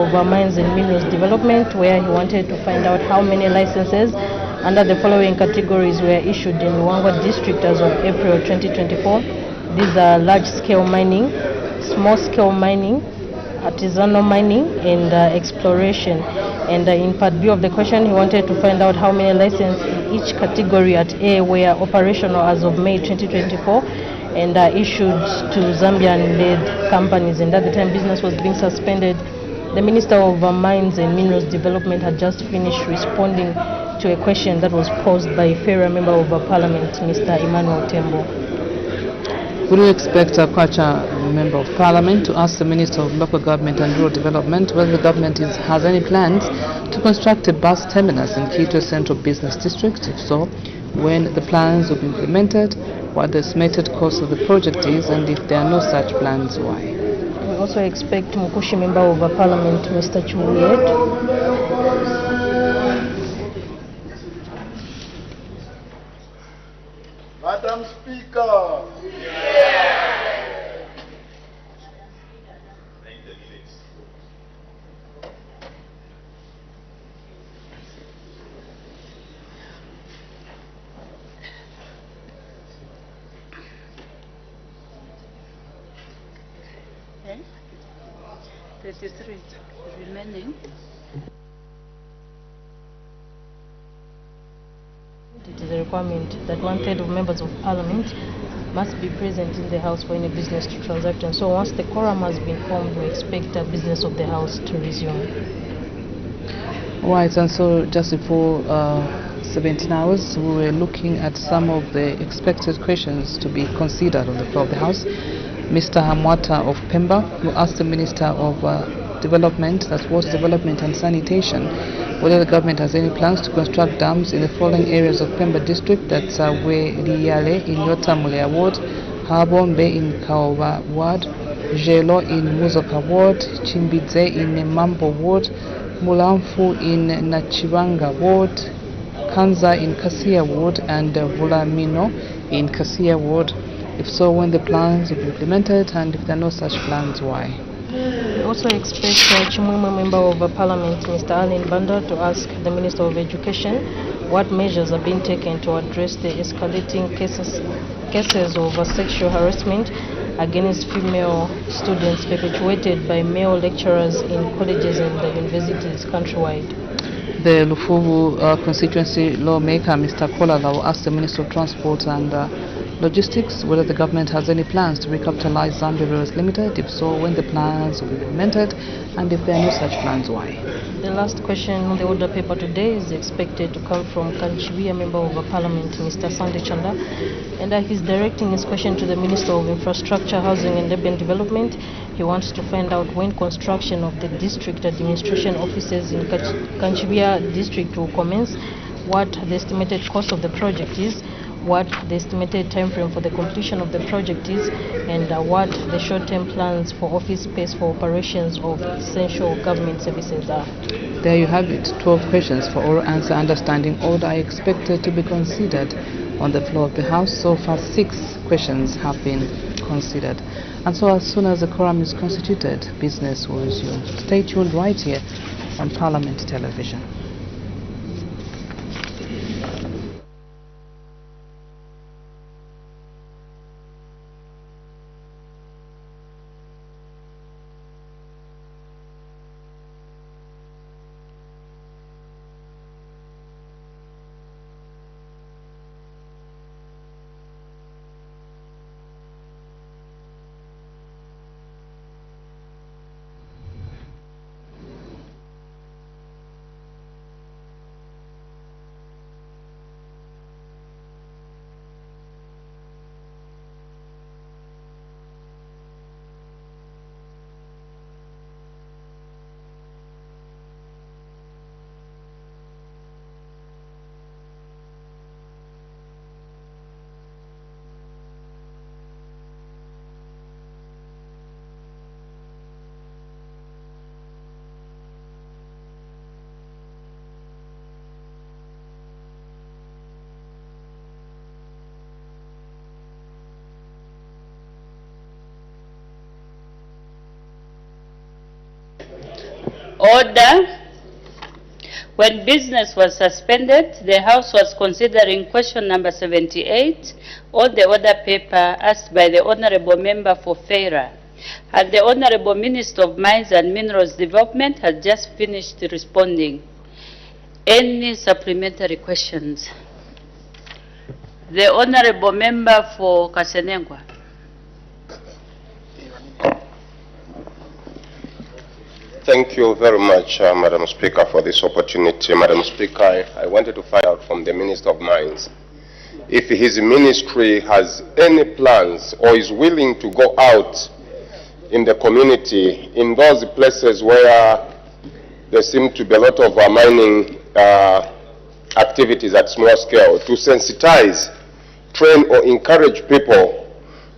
of Mines and Minerals Development, where he wanted to find out how many licenses under the following categories were issued in Luangwa district as of April 2024. These are large-scale mining, small-scale mining, artisanal mining, and exploration. And in part B of the question, he wanted to find out how many licenses in each category at A were operational as of May 2024 and issued to Zambian-led companies. And at the time business was being suspended, the Minister of Mines and Minerals Development had just finished responding to a question that was posed by a fellow member of Parliament, Mr. Emmanuel Tembo. Would you expect a Kwacha Member of Parliament to ask the Minister of Local Government and Rural Development whether the government has any plans to construct a bus terminus in Kitwe Central Business District? If so, when the plans will be implemented, what the estimated cost of the project is, and if there are no such plans, why? We also expect Mukushi Member of Parliament, Mr. Chubuyet. Madam Speaker. Okay. 33 remaining. It is a requirement that 1/3 of members of Parliament must be present in the House for any business to transact. And so once the quorum has been formed, we expect the business of the House to resume. Right, and so just before 17 hours, we were looking at some of the expected questions to be considered on the floor of the House. Mr. Hamwata of Pemba will ask the Minister of Development, that's Water Development and Sanitation, whether the government has any plans to construct dams in the following areas of Pemba district, that's Weriyale in Yotamule Ward, Habombe in Kaoba Ward, Jelo in Muzoka Ward, Chimbidze in Mambo Ward, Mulamfu in Nachibanga Ward, Kanza in Kasia Ward, and Vulamino in Kasia Ward. If so, when the plans will be implemented, and if there are no such plans, why? We also expect Chimwemwe Member of Parliament, Mr. Alin Banda, to ask the Minister of Education what measures are being taken to address the escalating cases of sexual harassment against female students perpetuated by male lecturers in colleges and universities countrywide. The Lufuvu constituency lawmaker, Mr. Kolala, will ask the Minister of Transport and Logistics whether the government has any plans to recapitalize Zambia Railways Limited. If so, when the plans will be implemented, and if there are no such plans, why? The last question on the order paper today is expected to come from Kanchibia Member of Parliament, Mr. Sande Chanda, and he's directing his question to the Minister of Infrastructure, Housing and Urban Development. He wants to find out when construction of the district administration offices in Kanchibia district will commence, what the estimated cost of the project is, what the estimated time frame for the completion of the project is, and what the short-term plans for office space for operations of essential government services are. There you have it, 12 questions for oral answer understanding order are expected to be considered on the floor of the House. So far 6 questions have been considered, and so as soon as the quorum is constituted, business will resume. Stay tuned right here on Parliament Television. Order. When business was suspended, the House was considering question number 78 on the order paper asked by the Honorable Member for Feira. And the Honorable Minister of Mines and Minerals Development has just finished responding. Any supplementary questions? The Honorable Member for Kasenengwa. Thank you very much, Madam Speaker, for this opportunity. Madam Speaker, I wanted to find out from the Minister of Mines if his ministry has any plans or is willing to go out in the community in those places where there seem to be a lot of mining activities at small scale, to sensitize, train or encourage people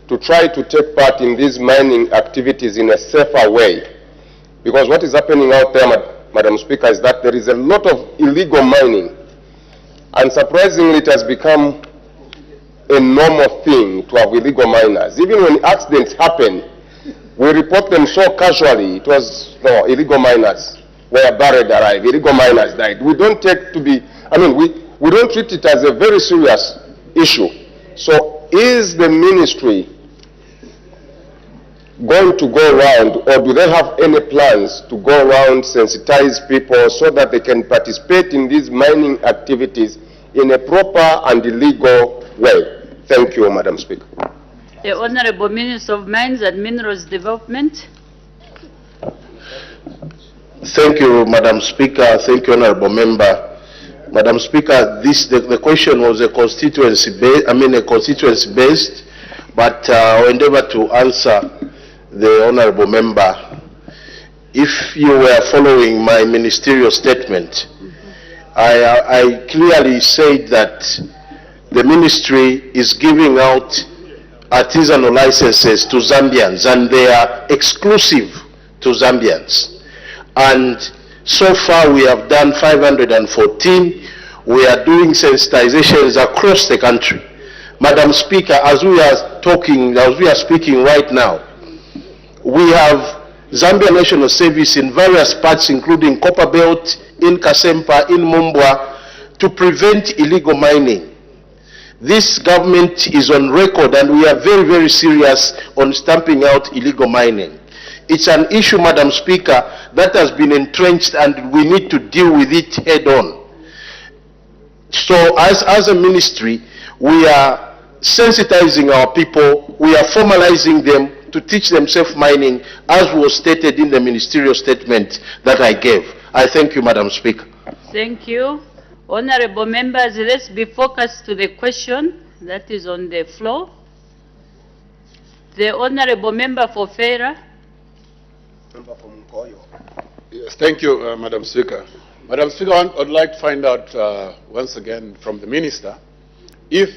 to try to take part in these mining activities in a safer way. Because what is happening out there, Madam Speaker, is that there is a lot of illegal mining. And surprisingly, it has become a normal thing to have illegal miners. Even when accidents happen, we report them so casually. It was, no, illegal miners were buried alive, illegal miners died. We don't take to be, we don't treat it as a very serious issue. So is the ministry going to go around, or do they have any plans to go around, sensitize people so that they can participate in these mining activities in a proper and legal way? Thank you, Madam Speaker. The Honorable Minister of Mines and Minerals Development. Thank you, Madam Speaker. Thank you, Honorable Member. Madam Speaker, the question was a constituency based, but I'll endeavor to answer the Honorable Member. If you were following my ministerial statement, I clearly said that the ministry is giving out artisanal licenses to Zambians, and they are exclusive to Zambians. And so far we have done 514. We are doing sensitizations across the country. Madam Speaker, as we are speaking right now, we have Zambia National Service in various parts, including Copperbelt, in Kasempa, in Mumbwa, to prevent illegal mining. This government is on record, and we are very, very serious on stamping out illegal mining. It's an issue, Madam Speaker, that has been entrenched, and we need to deal with it head on. So as a ministry, we are sensitizing our people, we are formalizing them to teach them self-mining, as was stated in the ministerial statement that I gave. I thank you, Madam Speaker. Thank you. Honorable members, let's be focused to the question that is on the floor. The Honorable Member for Feira. Yes, thank you, Madam Speaker. Madam Speaker, I'd like to find out once again from the Minister if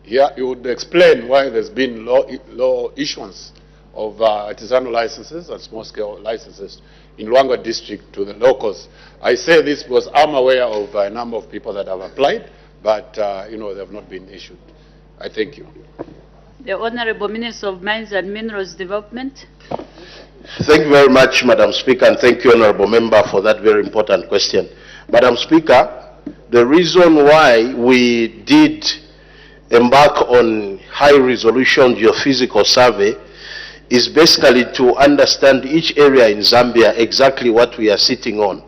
you would explain why there's been low issuance of artisanal licenses and small-scale licenses in Luangwa district to the locals. I say this because I'm aware of a number of people that have applied, but they have not been issued. I thank you. The Honorable Minister of Mines and Minerals Development. Thank you very much, Madam Speaker, and thank you, Honorable Member, for that very important question. Madam Speaker, the reason why we did embark on high-resolution geophysical survey is basically to understand each area in Zambia exactly what we are sitting on.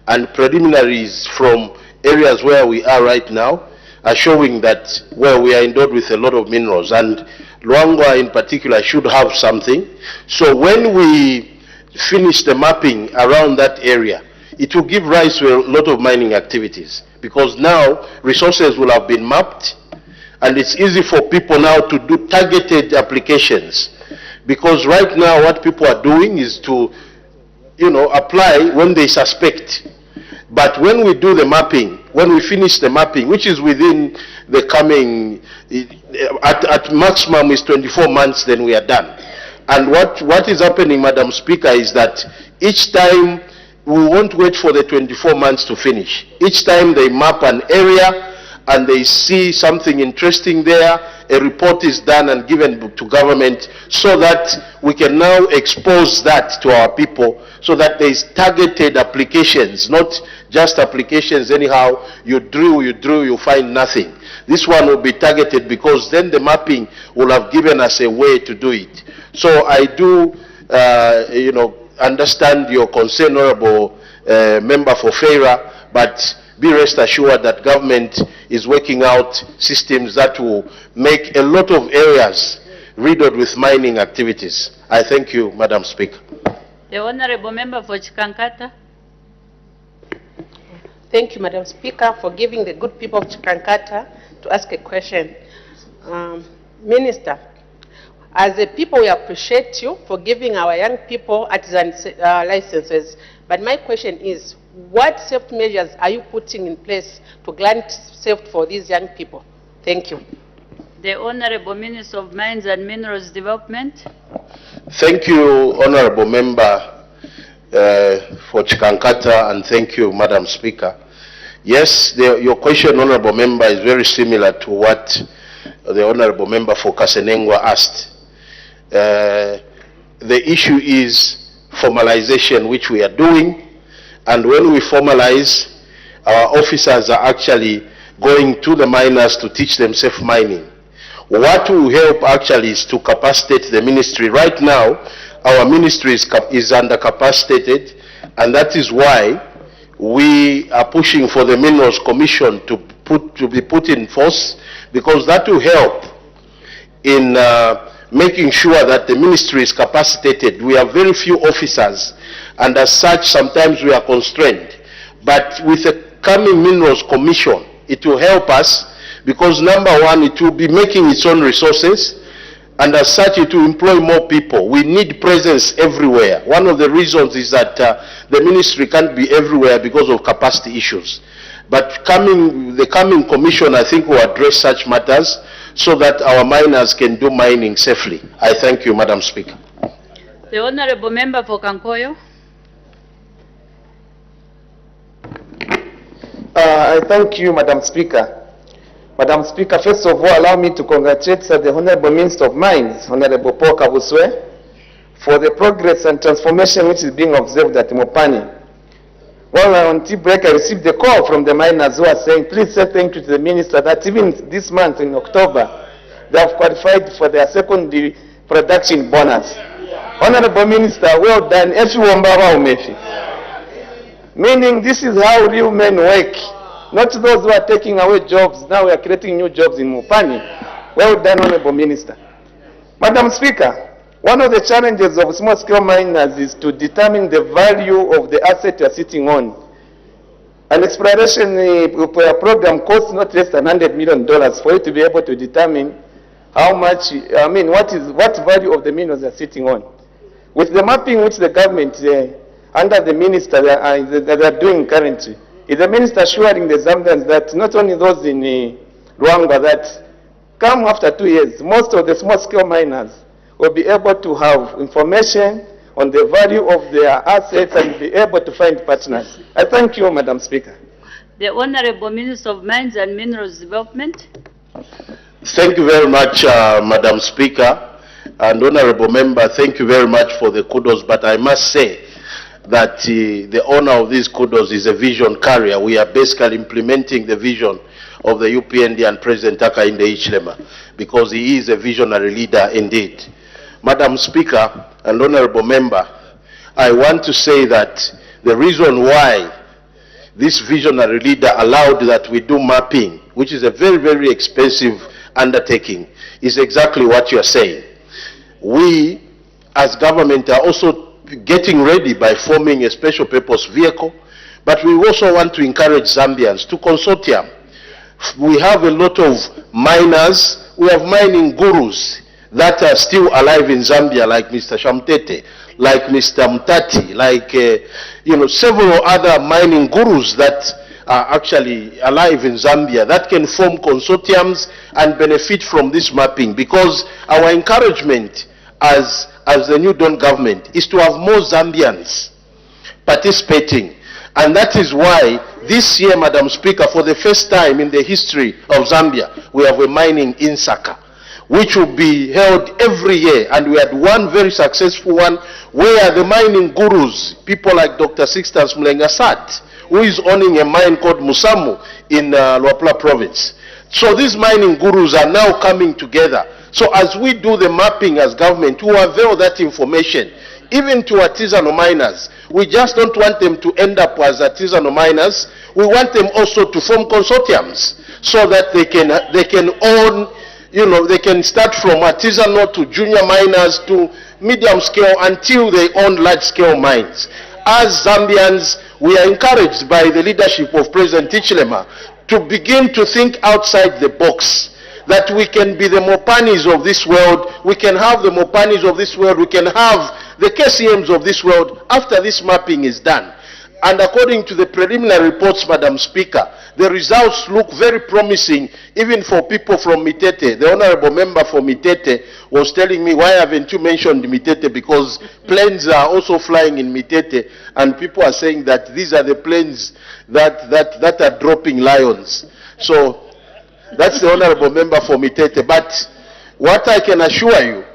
And preliminaries from areas where we are right now are showing that where we are endowed with a lot of minerals, and Luangwa in particular should have something. So when we finish the mapping around that area, it will give rise to a lot of mining activities, because now resources will have been mapped, and it's easy for people now to do targeted applications. Because right now what people are doing is to, apply when they suspect. But when we do the mapping, when we finish the mapping, which is within the coming, at maximum is 24 months, then we are done. And what is happening, Madam Speaker, is that each time we won't wait for the 24 months to finish. Each time they map an area and they see something interesting there, a report is done and given to government so that we can now expose that to our people so that there is targeted applications, not just applications anyhow, you drill, you find nothing. This one will be targeted because then the mapping will have given us a way to do it. So I do, understand your concern, Honorable Member for FAIRA, but be rest assured that government is working out systems that will make a lot of areas riddled with mining activities. I thank you, Madam Speaker. The Honorable Member for Chikankata. Thank you, Madam Speaker, for giving the good people of Chikankata to ask a question. Minister, as a people, we appreciate you for giving our young people artisan licenses. But my question is, what safety measures are you putting in place to grant safety for these young people? Thank you. The Honorable Minister of Mines and Minerals Development. Thank you, Honorable Member for Chikankata, and thank you, Madam Speaker. Yes, your question, Honorable Member, is very similar to what the Honorable Member for Kasenengwa asked. The issue is formalization, which we are doing. And when we formalize, our officers are actually going to the miners to teach them safe mining. What will help actually is to capacitate the ministry. Right now, our ministry is undercapacitated, and that is why we are pushing for the Minerals Commission to be put in force, because that will help in making sure that the ministry is capacitated. We have very few officers, and as such, sometimes we are constrained. But with the coming Minerals Commission, it will help us because, number one, it will be making its own resources, and as such, it will employ more people. We need presence everywhere. One of the reasons is that the ministry can't be everywhere because of capacity issues. But the coming commission, I think, will address such matters so that our miners can do mining safely. I thank you, Madam Speaker. The Honorable Member for Kankoyo. I thank you, Madam Speaker. Madam Speaker, first of all, allow me to congratulate the Honorable Minister of Mines, Honorable Paul Kabuswe, for the progress and transformation which is being observed at Mopani. While on tea break, I received a call from the miners who are saying, please say thank you to the Minister that even this month in October, they have qualified for their secondary production bonus. Honorable Minister, well done. Meaning this is how real men work. Not those who are taking away jobs. Now we are creating new jobs in Mupani. Well done, Honorable Minister. Madam Speaker, one of the challenges of small-scale miners is to determine the value of the asset you are sitting on. An exploration program costs not less than $100 million for you to be able to determine how much, what value of the minerals you are sitting on. With the mapping which the government, under the minister, they are doing currently, is the minister assuring the Zambians that not only those in Luangwa, that come after 2 years, most of the small-scale miners will be able to have information on the value of their assets and be able to find partners. I thank you, Madam Speaker. The Honorable Minister of Mines and Minerals Development. Thank you very much, Madam Speaker. And Honorable Member, thank you very much for the kudos, but I must say that the owner of these kudos is a vision carrier. We are basically implementing the vision of the UPND and President Hakainde Hichilema, because he is a visionary leader indeed. Madam Speaker and Honorable Member, I want to say that the reason why this visionary leader allowed that we do mapping, which is a very, very expensive undertaking, is exactly what you are saying. We, as government, are also getting ready by forming a special purpose vehicle, but we also want to encourage Zambians to consortium. We have a lot of miners, we have mining gurus that are still alive in Zambia, like Mr. Shamtete, like Mr. Mtati, like several other mining gurus that are actually alive in Zambia that can form consortiums and benefit from this mapping, because our encouragement as the New Dawn government is to have more Zambians participating. And that is why this year, Madam Speaker, for the first time in the history of Zambia, we have a mining in Saka, which will be held every year. And we had one very successful one where the mining gurus, people like Dr. Sixtus Mlenga sat, who is owning a mine called Musamu in Luapula province. So these mining gurus are now coming together. So as we do the mapping as government, we avail that information, even to artisanal miners. We just don't want them to end up as artisanal miners. We want them also to form consortiums so that they can own, you know, they can start from artisanal to junior miners to medium scale until they own large scale mines. As Zambians, we are encouraged by the leadership of President Hichilema to begin to think outside the box, that we can be the Mopanis of this world, we can have the Mopanis of this world, we can have the KCMs of this world after this mapping is done. And according to the preliminary reports, Madam Speaker, the results look very promising even for people from Mitete. The honorable member for Mitete was telling me, why haven't you mentioned Mitete? Because planes are also flying in Mitete, and people are saying that these are the planes that are dropping lions. So that's the honorable member for Mitete. But what I can assure you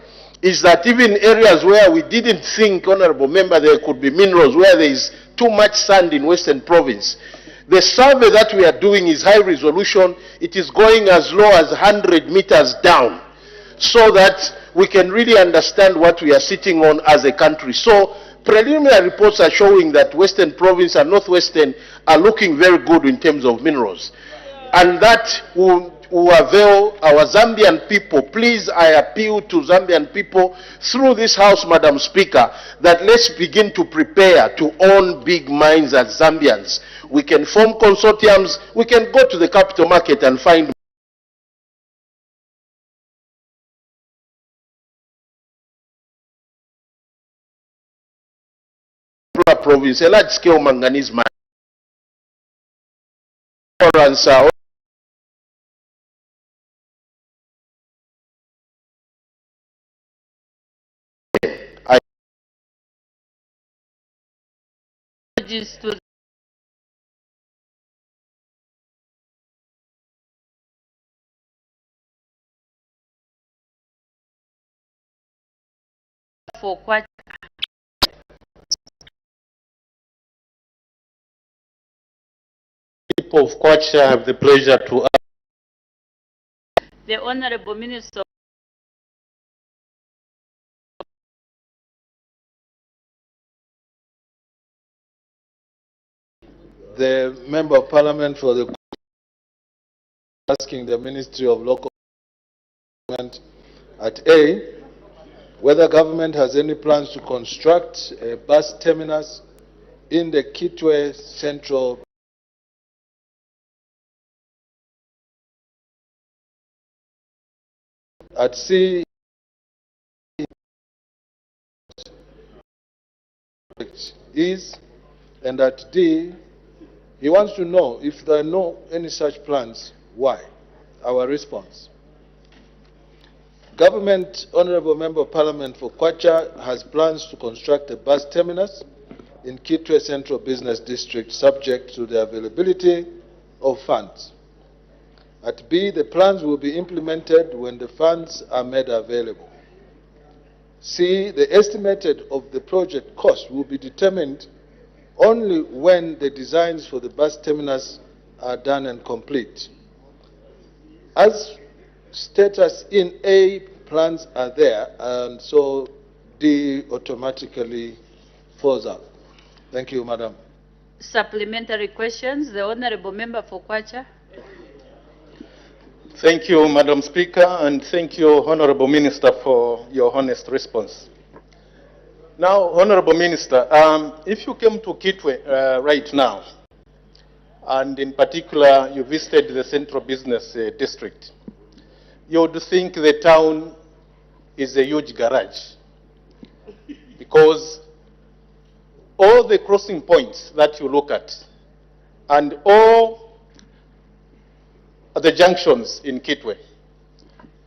is that even areas where we didn't think, honorable member, there could be minerals, where there is too much sand in Western Province, the survey that we are doing is high resolution. It is going as low as 100 meters down, so that we can really understand what we are sitting on as a country. So preliminary reports are showing that Western Province and Northwestern are looking very good in terms of minerals. And that will avail our Zambian people. Please, I appeal to Zambian people through this House, Madam Speaker, that let's begin to prepare to own big mines as Zambians. We can form consortiums, we can go to the capital market and find province, a large-scale manganese mine. For quite people of Kwacha have the pleasure to the Honorable Minister. the Member of Parliament for the asking the Ministry of Local Government at A, whether government has any plans to construct a bus terminus in the Kitwe Central at C is, and at D, he wants to know if there are no any such plans, why? Our response. Government, Honorable Member of Parliament for Kwacha, has plans to construct a bus terminus in Kitwe Central Business District subject to the availability of funds. At B, the plans will be implemented when the funds are made available. C, the estimated of the project cost will be determined only when the designs for the bus terminus are done and complete. As status in A, plans are there, and so D automatically falls out. Thank you, Madam. Supplementary questions. The Honorable Member for Kwacha. Thank you, Madam Speaker, and thank you, Honorable Minister, for your honest response. Now, Honorable Minister, if you came to Kitwe right now, and in particular you visited the Central Business District, you would think the town is a huge garage, because all the crossing points that you look at and all the junctions in Kitwe,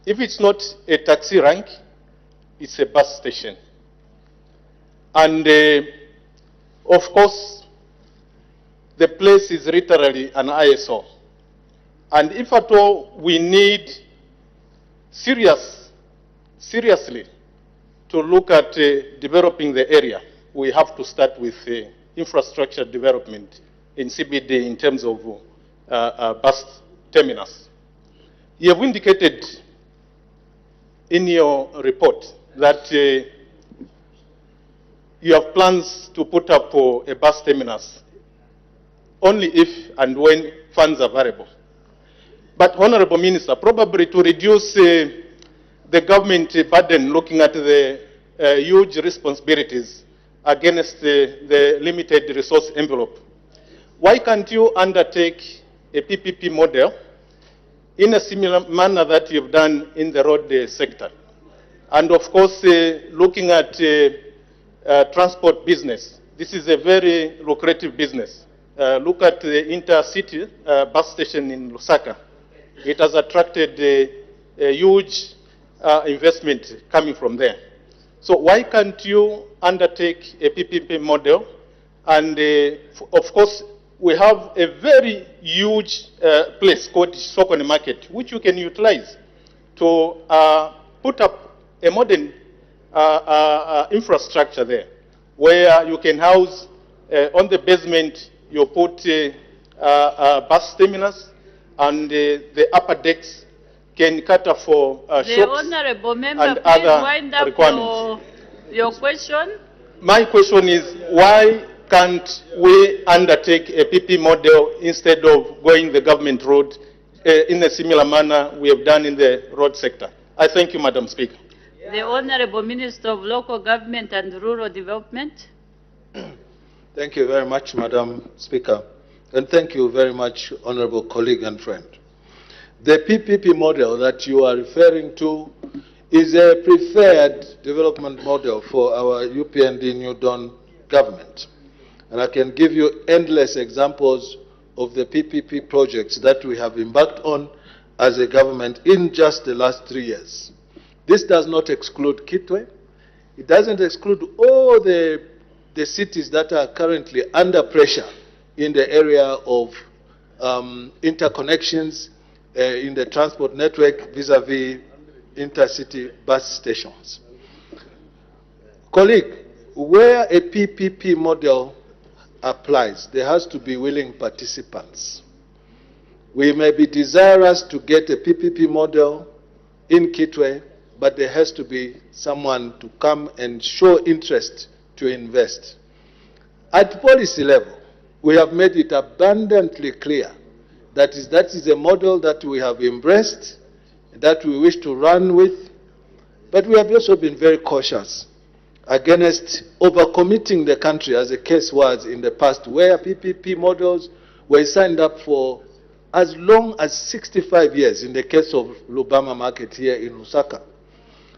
if it's not a taxi rank, it's a bus station. And of course, the place is literally an ISO. And if at all we need seriously to look at developing the area, we have to start with infrastructure development in CBD in terms of bus terminus. You have indicated in your report that you have plans to put up a bus terminus only if and when funds are available. But, Honorable Minister, probably to reduce the government burden looking at the huge responsibilities against the limited resource envelope, why can't you undertake a PPP model in a similar manner that you've done in the road sector? And of course, looking at transport business, this is a very lucrative business. Look at the intercity bus station in Lusaka. It has attracted a huge investment coming from there. So why can't you undertake a PPP model? And of course, we have a very huge place called Sokoni Market, which you can utilize to put up a modern infrastructure there, where you can house on the basement, you put bus terminus, and the upper decks can cater for The shops Honorable Member, and please other wind up requirements. your question. My question is, why can't we undertake a PP model instead of going the government road in a similar manner we have done in the road sector? I thank you, Madam Speaker. The Honorable Minister of Local Government and Rural Development. Thank you very much, Madam Speaker. And thank you very much, honorable colleague and friend. The PPP model that you are referring to is a preferred development model for our UPND New Dawn government. And I can give you endless examples of the PPP projects that we have embarked on as a government in just the last 3 years. This does not exclude Kitwe. It doesn't exclude all the cities that are currently under pressure in the area of interconnections in the transport network vis-à-vis intercity bus stations. Colleague, where a PPP model applies, there has to be willing participants. We may be desirous to get a PPP model in Kitwe, but there has to be someone to come and show interest to invest. At policy level, we have made it abundantly clear that is a model that we have embraced, that we wish to run with, but we have also been very cautious against overcommitting the country, as the case was in the past, where PPP models were signed up for as long as 65 years in the case of Lubama Market here in Lusaka.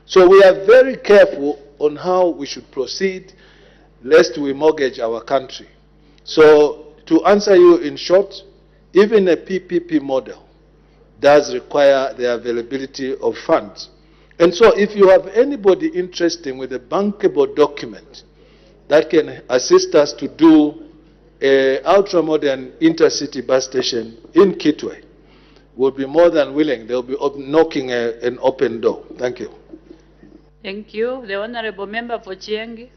So we are very careful on how we should proceed, lest we mortgage our country. So to answer you in short, even a PPP model does require the availability of funds. And so if you have anybody interested with a bankable document that can assist us to do an ultra-modern intercity bus station in Kitwe, we'll be more than willing. They'll be knocking an open door. Thank you. Thank you. The Honorable Member for Chiengi.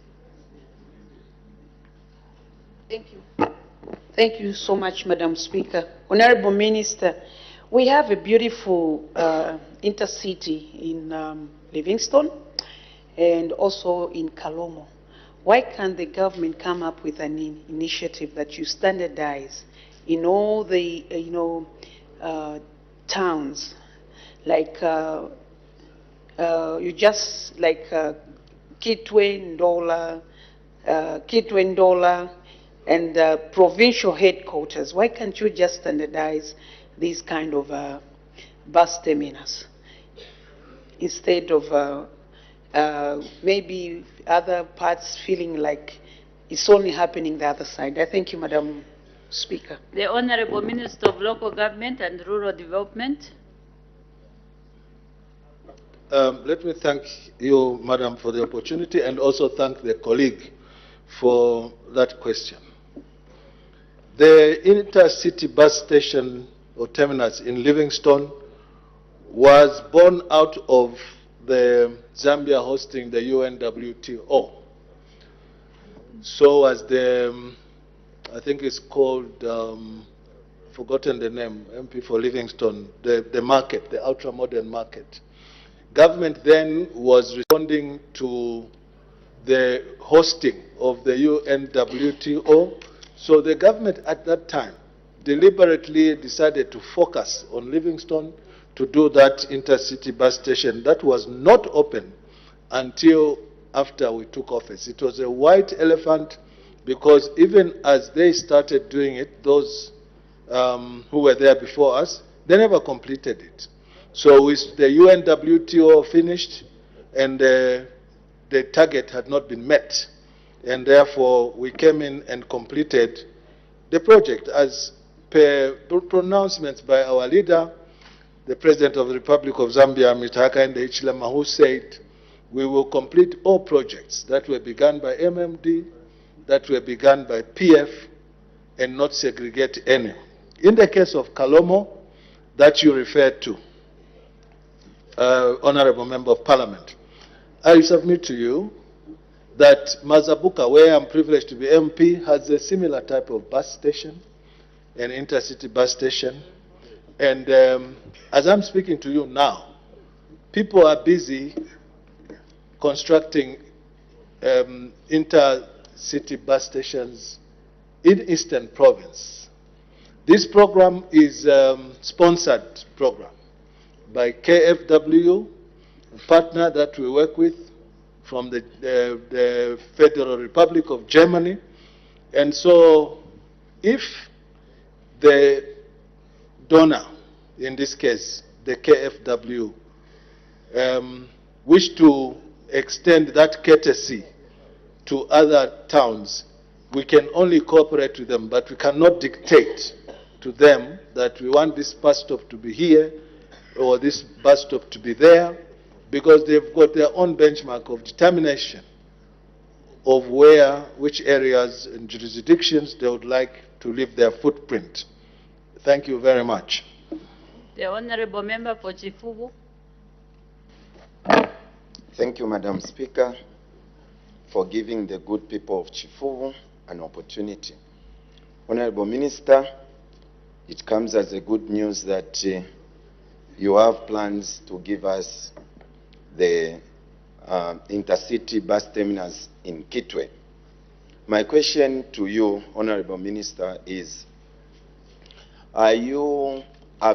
Thank you. Thank you so much, Madam Speaker. Honorable Minister, we have a beautiful intercity in Livingstone and also in Kalomo. Why can't the government come up with an initiative that you standardize in all the towns, like you just like Kitwe, Ndola, and provincial headquarters? Why can't you just standardize these kind of bus terminus instead of maybe other parts feeling like it's only happening the other side? I thank you, Madam Speaker. The Honorable Minister of Local Government and Rural Development. Let me thank you, Madam, for the opportunity, and also thank the colleague for that question. The intercity bus station or terminus in Livingstone was born out of the Zambia hosting the UNWTO. So was the, I think it's called, forgotten the name, MP for Livingstone, the market, the ultra-modern market. Government then was responding to the hosting of the UNWTO. So the government at that time deliberately decided to focus on Livingstone to do that intercity bus station that was not open until after we took office. It was a white elephant because even as they started doing it, those who were there before us, they never completed it. So with the UNWTO finished and the target had not been met, and therefore we came in and completed the project as per pronouncements by our leader, the President of the Republic of Zambia, Mr. Hakainde Hichilema, who said we will complete all projects that were begun by MMD, that were begun by PF, and not segregate any. In the case of Kalomo, that you referred to, Honorable Member of Parliament, I submit to you that Mazabuka, where I'm privileged to be MP, has a similar type of bus station, an intercity bus station. And as I'm speaking to you now, people are busy constructing intercity bus stations in Eastern Province. This program is a sponsored program by KFW, a partner that we work with from the Federal Republic of Germany. And so if the donor, in this case the KFW, wish to extend that courtesy to other towns, we can only cooperate with them, but we cannot dictate to them that we want this bus stop to be here or this bus stop to be there, because they've got their own benchmark of determination of where, which areas and jurisdictions they would like to leave their footprint. Thank you very much. The Honorable Member for Chifubu. Thank you, Madam Speaker, for giving the good people of Chifubu an opportunity. Honorable Minister, it comes as a good news that you have plans to give us the intercity bus terminus in Kitwe. My question to you, Honorable Minister, is, have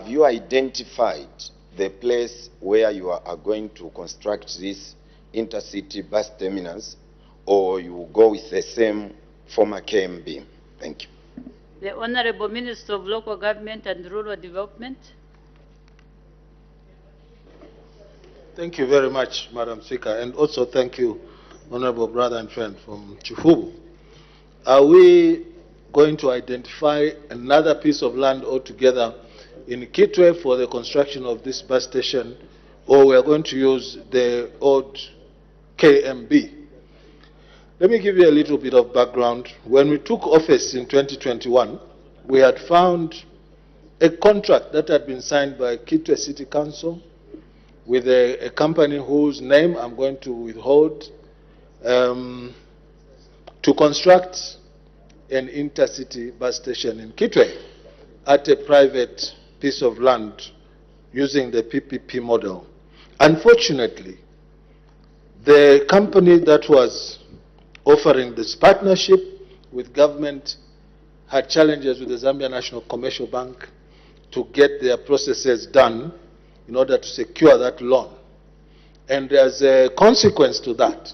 you identified the place where you are going to construct this intercity bus terminus, or you will go with the same former KMB? Thank you. The Honorable Minister of Local Government and Rural Development. Thank you very much, Madam Speaker, and also thank you, Honorable brother and friend from Chifubu. Are we going to identify another piece of land altogether in Kitwe for the construction of this bus station, or we are going to use the old KMB? Let me give you a little bit of background. When we took office in 2021, we had found a contract that had been signed by Kitwe City Council with a company whose name I'm going to withhold, to construct an intercity bus station in Kitwe at a private piece of land using the PPP model. Unfortunately, the company that was offering this partnership with government had challenges with the Zambia National Commercial Bank to get their processes done in order to secure that loan. And as a consequence to that,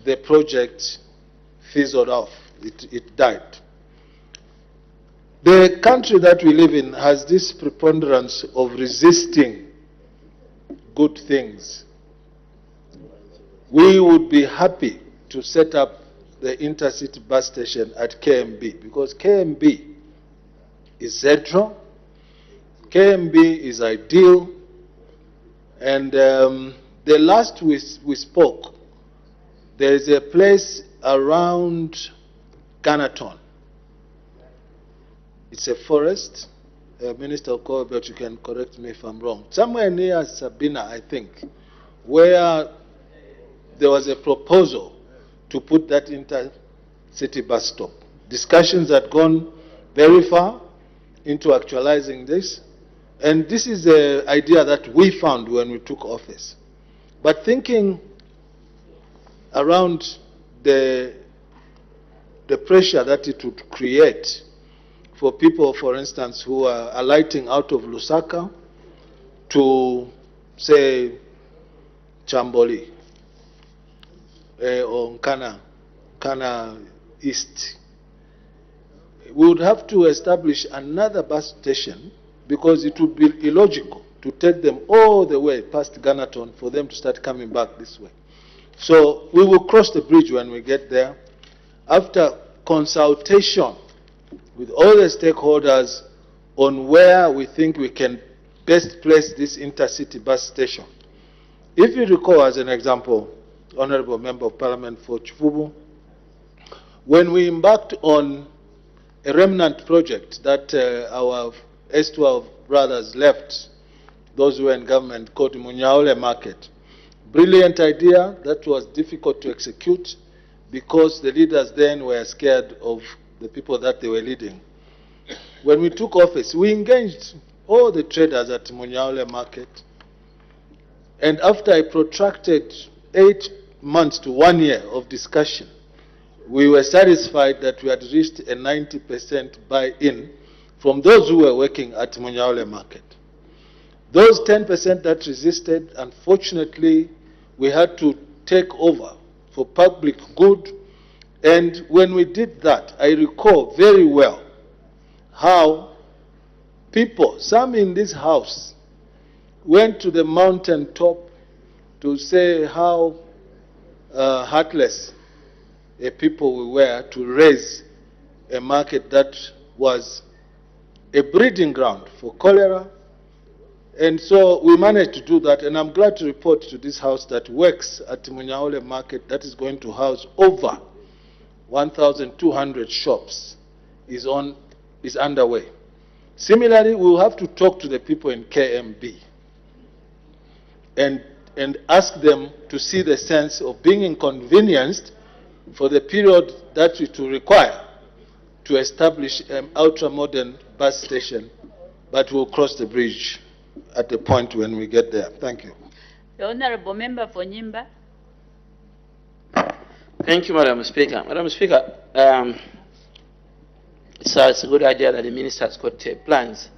the project fizzled off. It died. The country that we live in has this preponderance of resisting good things. We would be happy to set up the intercity bus station at KMB, because KMB is central, KMB is ideal, and the last we spoke, there is a place around Ganaton It's a forest. Minister Okoye, but you can correct me if I'm wrong. Somewhere near Sabina, I think, where there was a proposal to put that intercity bus stop. Discussions had gone very far into actualizing this, and this is the idea that we found when we took office. But thinking around the pressure that it would create for people, for instance, who are alighting out of Lusaka to, say, Chamboli or Nkana East, we would have to establish another bus station because it would be illogical to take them all the way past Ganaton for them to start coming back this way. So we will cross the bridge when we get there after consultation with all the stakeholders on where we think we can best place this intercity bus station. If you recall, as an example, Honorable Member of Parliament for Chifubu, when we embarked on a remnant project that our S12 brothers left, those who were in government, called Munyaole Market. Brilliant idea that was difficult to execute because the leaders then were scared of the people that they were leading. When we took office, we engaged all the traders at Munyaole Market, and after a protracted 8 months to 1 year of discussion, we were satisfied that we had reached a 90% buy-in from those who were working at Munyaole Market. Those 10% that resisted, unfortunately, we had to take over for public good. And when we did that, I recall very well how people, some in this house, went to the mountain top to say how heartless a people we were to raise a market that was a breeding ground for cholera. And so we managed to do that, and I'm glad to report to this house that works at Munyaole Market that is going to house over 1,200 shops is underway. Similarly, we will have to talk to the people in KMB and ask them to see the sense of being inconvenienced for the period that it will require to establish an ultra-modern bus station, but we'll cross the bridge at the point when we get there. Thank you. The Honorable Member for Nyimba. Thank you, Madam Speaker. Madam Speaker, it's a good idea that the minister has got plans,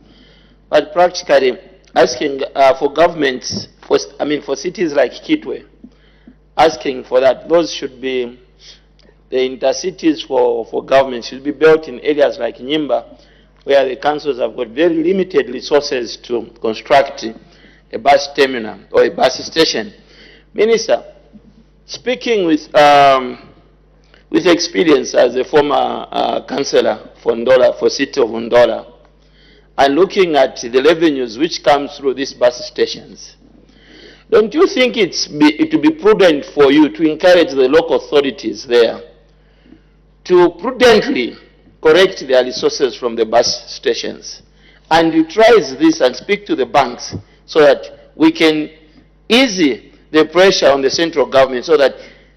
but practically asking for governments, for cities like Kitwe, asking for that, those should be, the intercities for government should be built in areas like Nyimba, where the councils have got very limited resources to construct a bus terminal or a bus station. Minister, speaking with experience as a former councillor for Ndola, for City of Ndola, and looking at the revenues which come through these bus stations, don't you think it would be prudent for you to encourage the local authorities there to prudently correct their resources from the bus stations and utilize this and speak to the banks so that we can ease the pressure on the central government, so that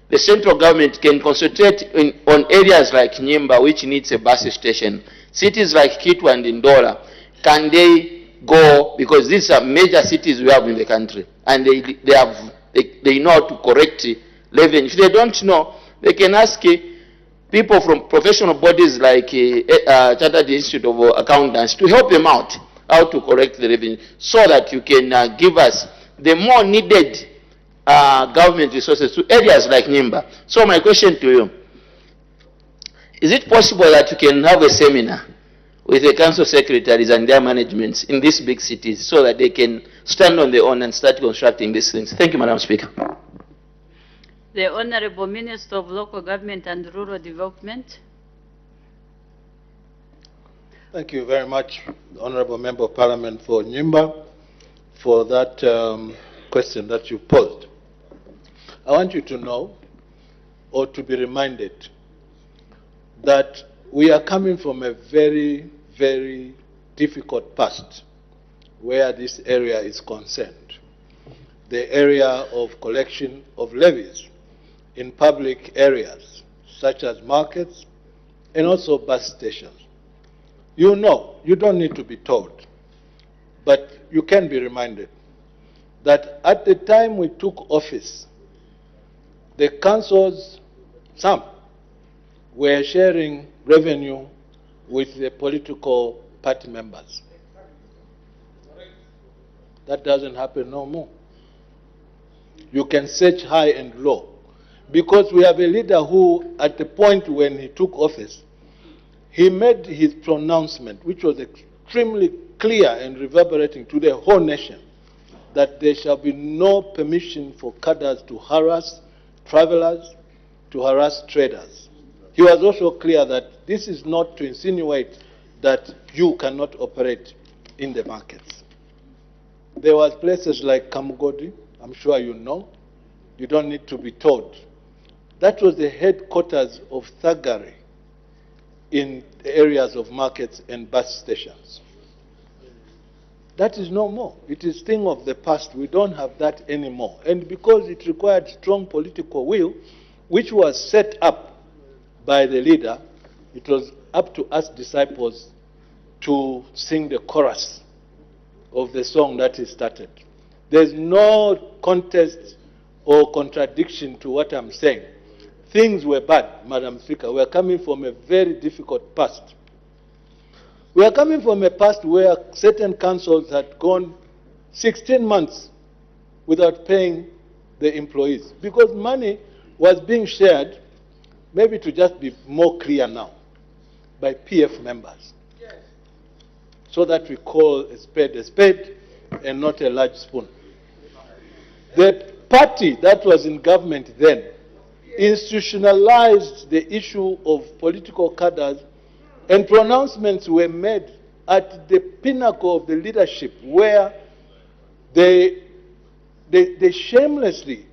the central government can concentrate on areas like Nyimba, which needs a bus station. Cities like Kitwe and Ndola, can they go, because these are major cities we have in the country, and they know how to correct revenue. If they don't know, they can ask people from professional bodies like Chartered Institute of Accountants to help them out how to correct the revenue, so that you can give us the more needed government resources to areas like Nyimba. So my question to you, is it possible that you can have a seminar with the council secretaries and their managements in these big cities so that they can stand on their own and start constructing these things? Thank you, Madam Speaker. The Honorable Minister of Local Government and Rural Development. Thank you very much, Honorable Member of Parliament for Nyimba, for that question that you posed. I want you to know, or to be reminded, that we are coming from a very very difficult past where this area is concerned. The area of collection of levies in public areas, such as markets and also bus stations. You know, you don't need to be told, but you can be reminded that at the time we took office, the councils, some, were sharing revenue with the political party members. That doesn't happen no more. You can search high and low, because we have a leader who, at the point when he took office, he made his pronouncement, which was extremely clear and reverberating to the whole nation, that there shall be no permission for cadres to harass travelers, to harass traders. He was also clear that this is not to insinuate that you cannot operate in the markets. There was places like Kamugodi, I'm sure you know, you don't need to be told. That was the headquarters of thuggery in the areas of markets and bus stations. That is no more. It is a thing of the past. We don't have that anymore. And because it required strong political will, which was set up by the leader, it was up to us disciples to sing the chorus of the song that he started. There's no contest or contradiction to what I'm saying. Things were bad, Madam Speaker. We are coming from a very difficult past. We are coming from a past where certain councils had gone 16 months without paying the employees because money was being shared, maybe to just be more clear now, by PF members. Yes. So that we call a spade and not a large spoon. The party that was in government then institutionalized the issue of political cadres, and pronouncements were made at the pinnacle of the leadership where they shamelessly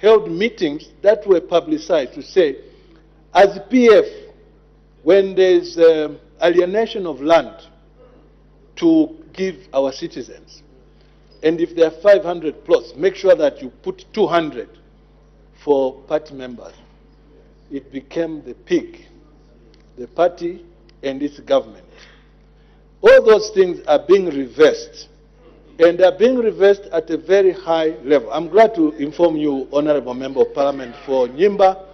held meetings that were publicized to say, as PF, when there's alienation of land to give our citizens, and if there are 500 plus, make sure that you put 200 for party members. It became the pig, the party and its government. All those things are being reversed, and are being reversed at a very high level. I'm glad to inform you, Honorable Member of Parliament for Nyimba,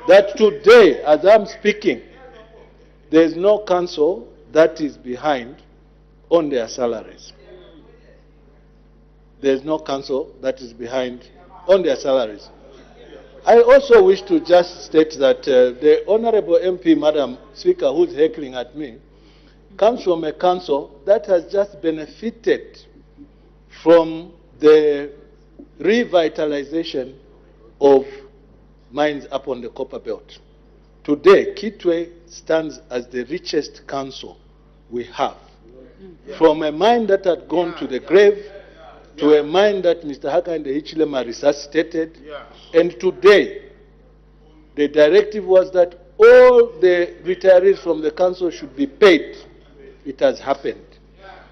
that today, as I'm speaking, there is no council that is behind on their salaries. There is no council that is behind on their salaries. I also wish to just state that the Honorable MP, Madam Speaker, who's heckling at me, comes from a council that has just benefited from the revitalization of mines up on the Copper Belt. Today, Kitwe stands as the richest council we have. From a mine that had gone to the grave, to a mine that Mr. Hakainde Hichilema resuscitated, and today, the directive was that all the retirees from the council should be paid. It has happened.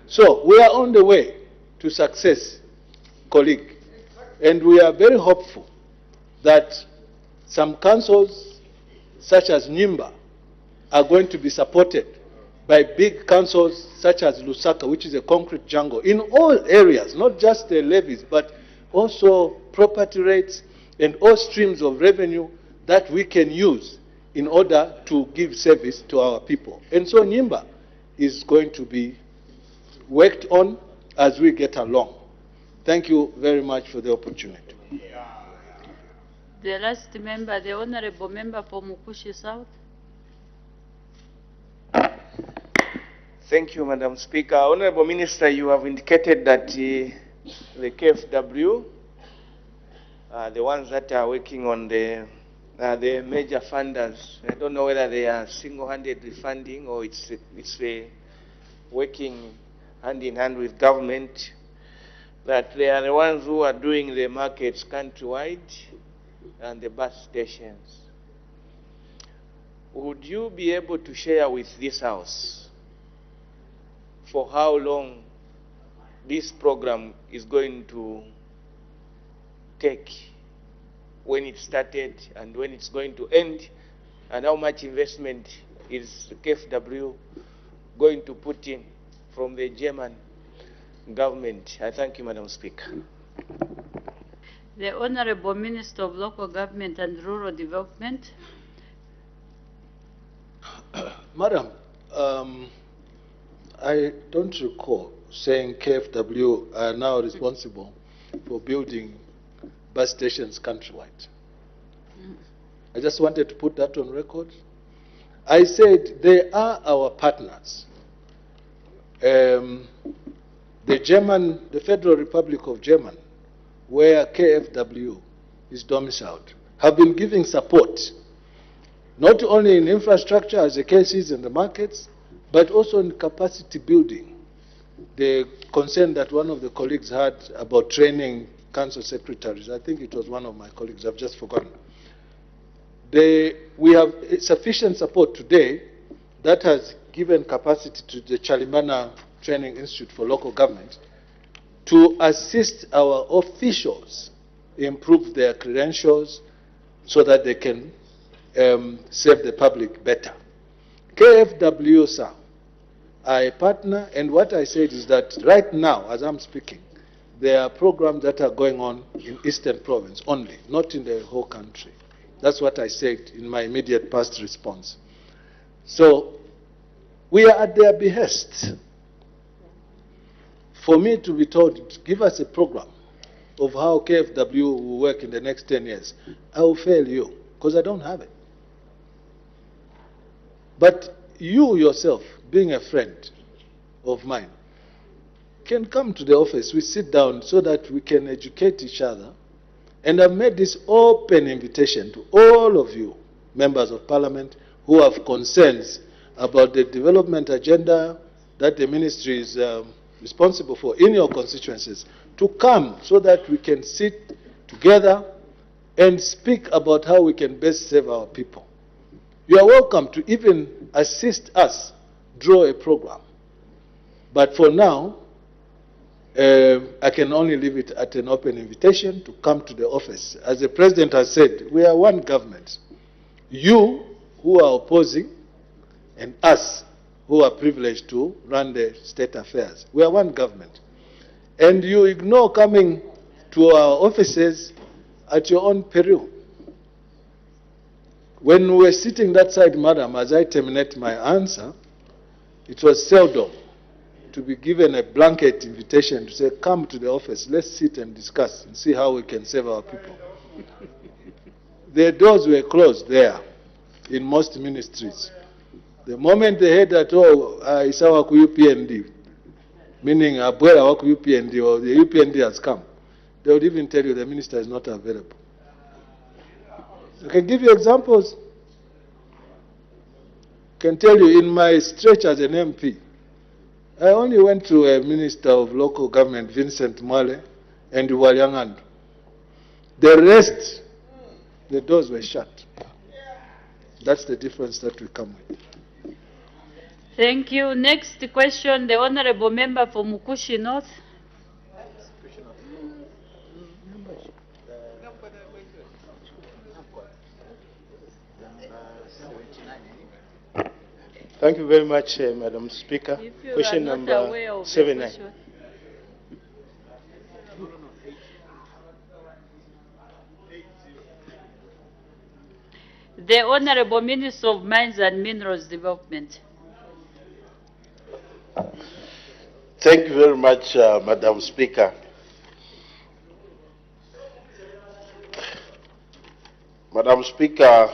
So we are on the way to success, colleague, and we are very hopeful that some councils, such as Nyimba, are going to be supported by big councils such as Lusaka, which is a concrete jungle, in all areas, not just the levies, but also property rates and all streams of revenue that we can use in order to give service to our people. And so Nyimba is going to be worked on as we get along. Thank you very much for the opportunity. The last member, the Honorable Member for Mukushi South. Thank you, Madam Speaker. Honorable Minister, you have indicated that the KFW, the ones that are working on the major funders, I don't know whether they are single-handedly funding or it's working hand in hand with government, that they are the ones who are doing the markets countrywide and the bus stations. Would you be able to share with this House for how long this program is going to take, when it started and when it's going to end, and how much investment is KFW going to put in from the German government? I thank you, Madam Speaker. The Honorable Minister of Local Government and Rural Development. Madam, I don't recall saying KFW are now responsible for building bus stations countrywide. I just wanted to put that on record. I said they are our partners. The Federal Republic of Germany, where KFW is domiciled, have been giving support, not only in infrastructure, as the case is in the markets, but also in capacity building. The concern that one of the colleagues had about training council secretaries, I think it was one of my colleagues, I've just forgotten. We have sufficient support today that has given capacity to the Chalimana Training Institute for Local Government to assist our officials improve their credentials so that they can serve the public better. KFW, sir, are a partner, and what I said is that right now, as I'm speaking, there are programs that are going on in Eastern Province only, not in the whole country. That's what I said in my immediate past response. So we are at their behest. For me to be told, give us a program of how KFW will work in the next 10 years, I will fail you, because I don't have it. But you yourself, being a friend of mine, can come to the office, we sit down so that we can educate each other. And I've made this open invitation to all of you, members of parliament, who have concerns about the development agenda that the ministry is responsible for in your constituencies, to come so that we can sit together and speak about how we can best serve our people. You are welcome to even assist us draw a program. But for now, I can only leave it at an open invitation to come to the office. As the President has said, we are one government. You who are opposing and us who are privileged to run the state affairs. We are one government. And you ignore coming to our offices at your own peril. When we were sitting that side, madam, as I terminate my answer, it was seldom to be given a blanket invitation to say, come to the office, let's sit and discuss and see how we can save our people. The doors were closed there in most ministries. The moment they heard that, oh, Isawa ku UPND, meaning Abuela waku UPND or the UPND has come, they would even tell you the minister is not available. I can give you examples. I can tell you in my stretch as an MP, I only went to a minister of local government, Vincent Mwale, and Walyangandu. The rest, the doors were shut. That's the difference that we come with. Thank you. Next question, the Honorable Member for Mukushi North. Thank you very much, Madam Speaker. If you Question are not number aware of the 79. question. The Honorable Minister of Mines and Minerals Development. Thank you very much, Madam Speaker. Madam Speaker,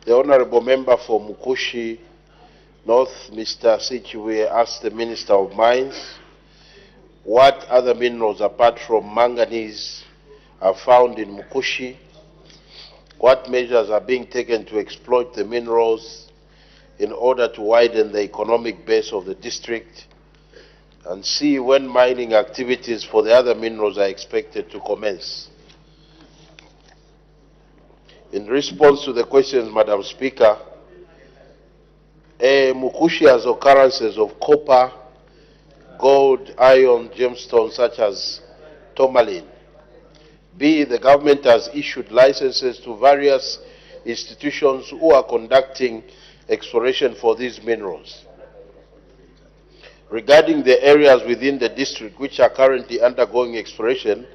the Honorable Member for Mukushi North, Mr. Sichiwe, asked the Minister of Mines what other minerals apart from manganese are found in Mukushi, what measures are being taken to exploit the minerals in order to widen the economic base of the district, and see when mining activities for the other minerals are expected to commence. In response to the questions, Madam Speaker, Mukushi has occurrences of copper, gold, iron, gemstones such as tourmaline. B, the government has issued licenses to various institutions who are conducting exploration for these minerals. Regarding the areas within the district which are currently undergoing exploration,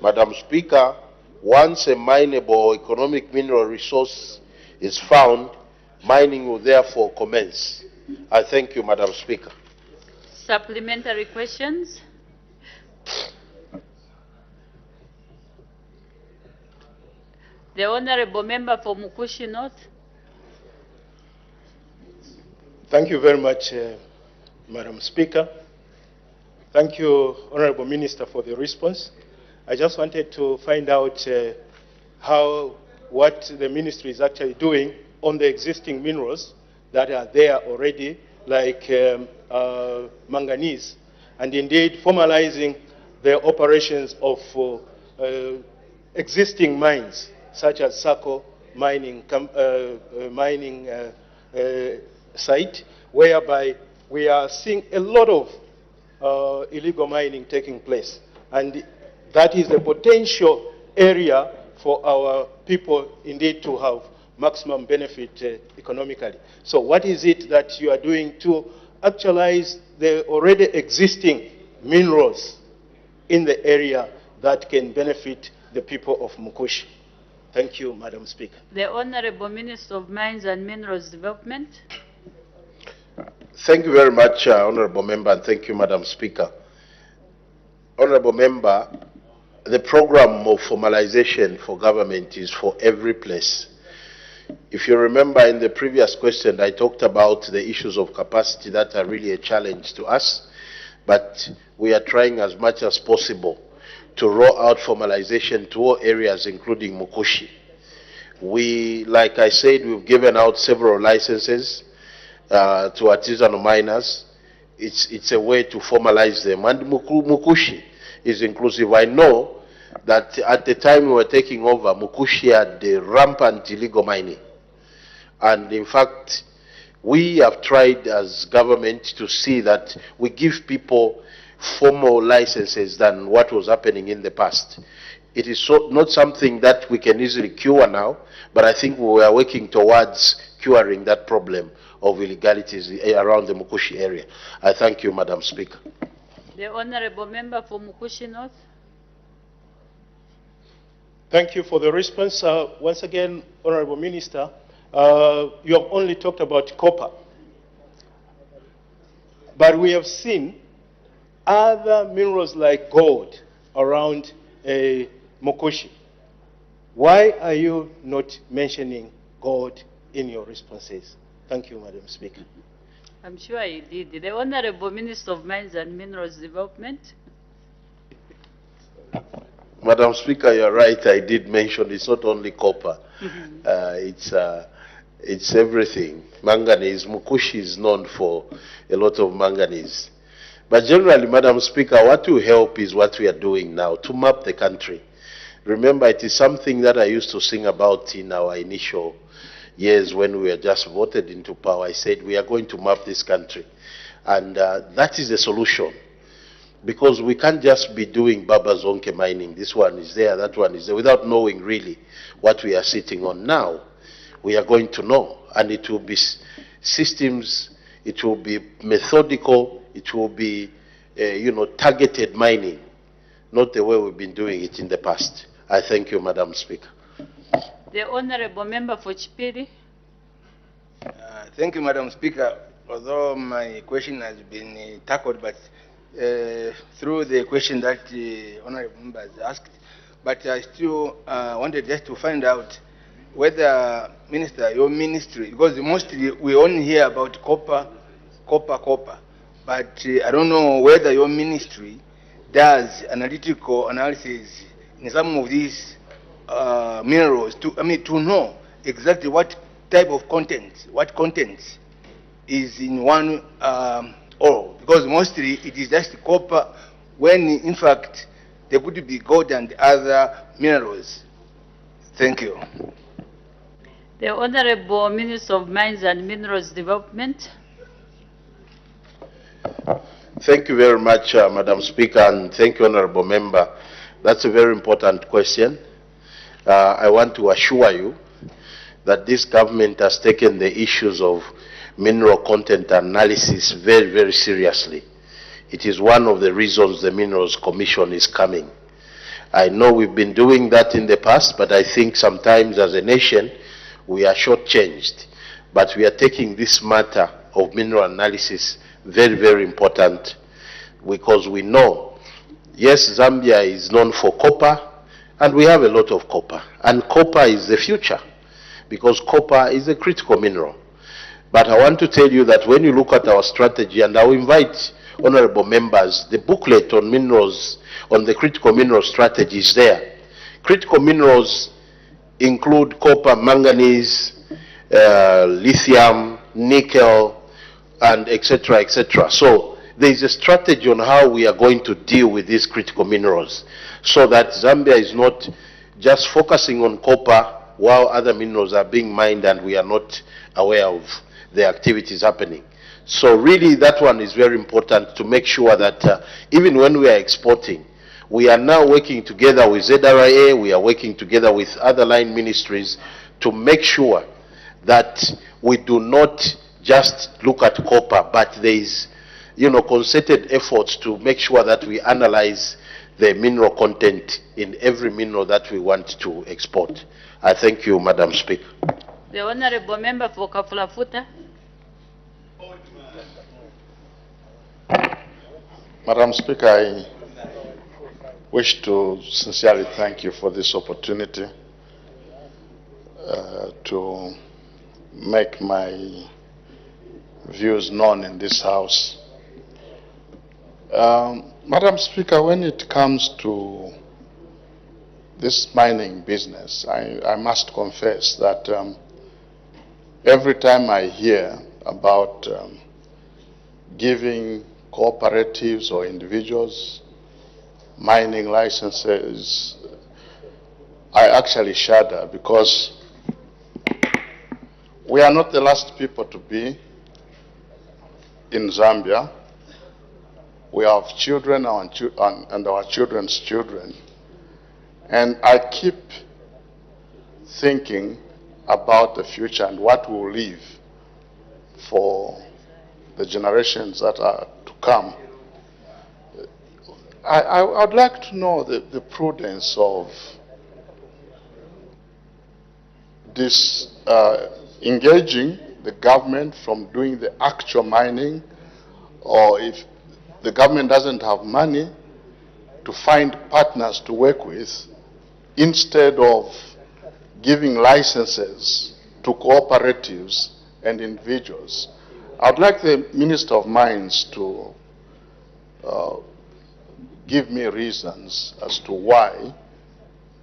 Madam Speaker, once a mineable or economic mineral resource is found, mining will therefore commence. I thank you, Madam Speaker. Supplementary questions? The Honorable Member for Mukushi North. Thank you very much, Madam Speaker. Thank you, Honorable Minister, for the response. I just wanted to find out what the ministry is actually doing on the existing minerals that are there already, like manganese, and indeed formalizing the operations of existing mines, such as Sako mining site, whereby we are seeing a lot of illegal mining taking place. And that is a potential area for our people indeed to have maximum benefit economically. So what is it that you are doing to actualize the already existing minerals in the area that can benefit the people of Mukushi? Thank you, Madam Speaker. The Honorable Minister of Mines and Minerals Development. Thank you very much, Honorable Member, and thank you, Madam Speaker. Honorable Member, the program of formalization for government is for every place. If you remember in the previous question, I talked about the issues of capacity that are really a challenge to us, but we are trying as much as possible to roll out formalization to all areas, including Mukushi. We, like I said, we've given out several licenses to artisanal miners. It's a way to formalize them. And Mukushi is inclusive. I know that at the time we were taking over, Mukushi had rampant illegal mining. And in fact, we have tried as government to see that we give people formal licenses than what was happening in the past. It is not something that we can easily cure now, but I think we are working towards curing that problem of illegalities around the Mukushi area. I thank you, Madam Speaker. The Honorable Member for Mukushi North. Thank you for the response. Once again, Honorable Minister, you have only talked about copper. But we have seen other minerals like gold around Mukushi. Why are you not mentioning gold in your responses? Thank you, Madam Speaker. I'm sure you did. The Honorable Minister of Mines and Minerals Development. Madam Speaker, you're right. I did mention it's not only copper. It's everything. Manganese. Mukushi is known for a lot of manganese. But generally, Madam Speaker, what will help is what we are doing now to map the country. Remember, it is something that I used to sing about in our initial years when we were just voted into power. I said, we are going to map this country. And that is the solution. Because we can't just be doing Baba Zonke mining. This one is there, that one is there, without knowing really what we are sitting on now. We are going to know. And it will be systems, it will be methodical, it will be, targeted mining, not the way we've been doing it in the past. I thank you, Madam Speaker. The Honorable Member for Chipiri. Thank you, Madam Speaker. Although my question has been tackled, but through the question that the Honorable Member has asked, but I still wanted just to find out whether, Minister, your ministry, because mostly we only hear about copper, but I don't know whether your ministry does analytical analysis in some of these minerals to know exactly what type of content, is in one ore, because mostly it is just copper, when in fact there could be gold and other minerals. Thank you. The Honorable Minister of Mines and Minerals Development. Thank you very much, Madam Speaker, and thank you, Honorable Member. That's a very important question. I want to assure you that this government has taken the issues of mineral content analysis very, very seriously. It is one of the reasons the Minerals Commission is coming. I know we've been doing that in the past, but I think sometimes as a nation, we are shortchanged. But we are taking this matter of mineral analysis very, very important, because we know, yes, Zambia is known for copper, and we have a lot of copper. And copper is the future, because copper is a critical mineral. But I want to tell you that when you look at our strategy, and I will invite honorable members, the booklet on minerals, on the critical mineral strategy is there. Critical minerals include copper, manganese, lithium, nickel, and etc., etc. So there is a strategy on how we are going to deal with these critical minerals, so that Zambia is not just focusing on copper while other minerals are being mined and we are not aware of the activities happening. So really that one is very important, to make sure that even when we are exporting, we are now working together with ZRIA, we are working together with other line ministries to make sure that we do not just look at copper, but there is, concerted efforts to make sure that we analyze the mineral content in every mineral that we want to export. I thank you, Madam Speaker. The Honorable Member for Kafulafuta. Madam Speaker, I wish to sincerely thank you for this opportunity to make my views known in this House. Madam Speaker, when it comes to this mining business, I must confess that every time I hear about giving cooperatives or individuals mining licenses, I actually shudder, because we are not the last people to be in Zambia. We have children and our children's children. And I keep thinking about the future and what we'll leave for the generations that are to come. I'd like to know the prudence of this engaging the government from doing the actual mining, or if the government doesn't have money, to find partners to work with instead of giving licenses to cooperatives and individuals. I'd like the Minister of Mines to give me reasons as to why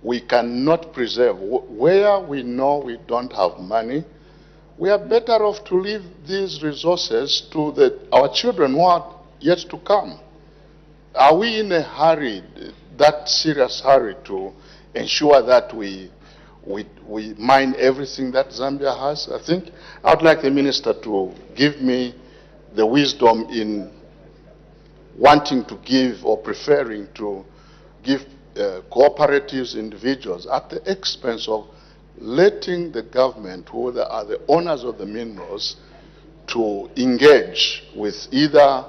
we cannot preserve. Where we know we don't have money, we are better off to leave these resources to our children who are yet to come. Are we in a hurry, that serious hurry, to ensure that we mine everything that Zambia has? I think I'd like the Minister to give me the wisdom in wanting to give or preferring to give cooperatives, individuals, at the expense of letting the government, who are the owners of the minerals, to engage with either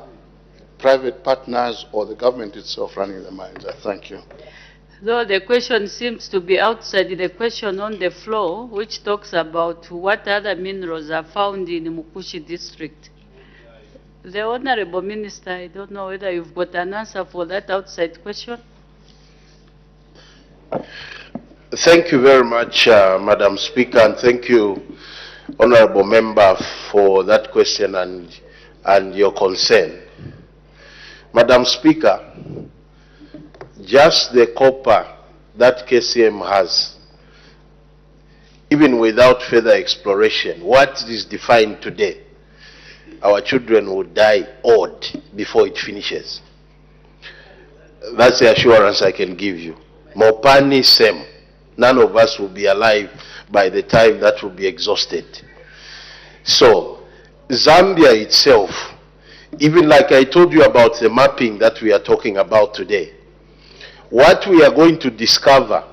private partners or the government itself running the mines. I thank you. Though the question seems to be outside the question on the floor, which talks about what other minerals are found in Mukushi district. The Honorable Minister, I don't know whether you've got an answer for that outside question. Thank you very much, Madam Speaker, and thank you, Honorable Member, for that question and your concern. Madam Speaker, just the copper that KCM has, even without further exploration, what is defined today, our children will die old before it finishes. That's the assurance I can give you. Mopani, same. None of us will be alive by the time that will be exhausted. So, Zambia itself even like I told you about the mapping that we are talking about today, what we are going to discover,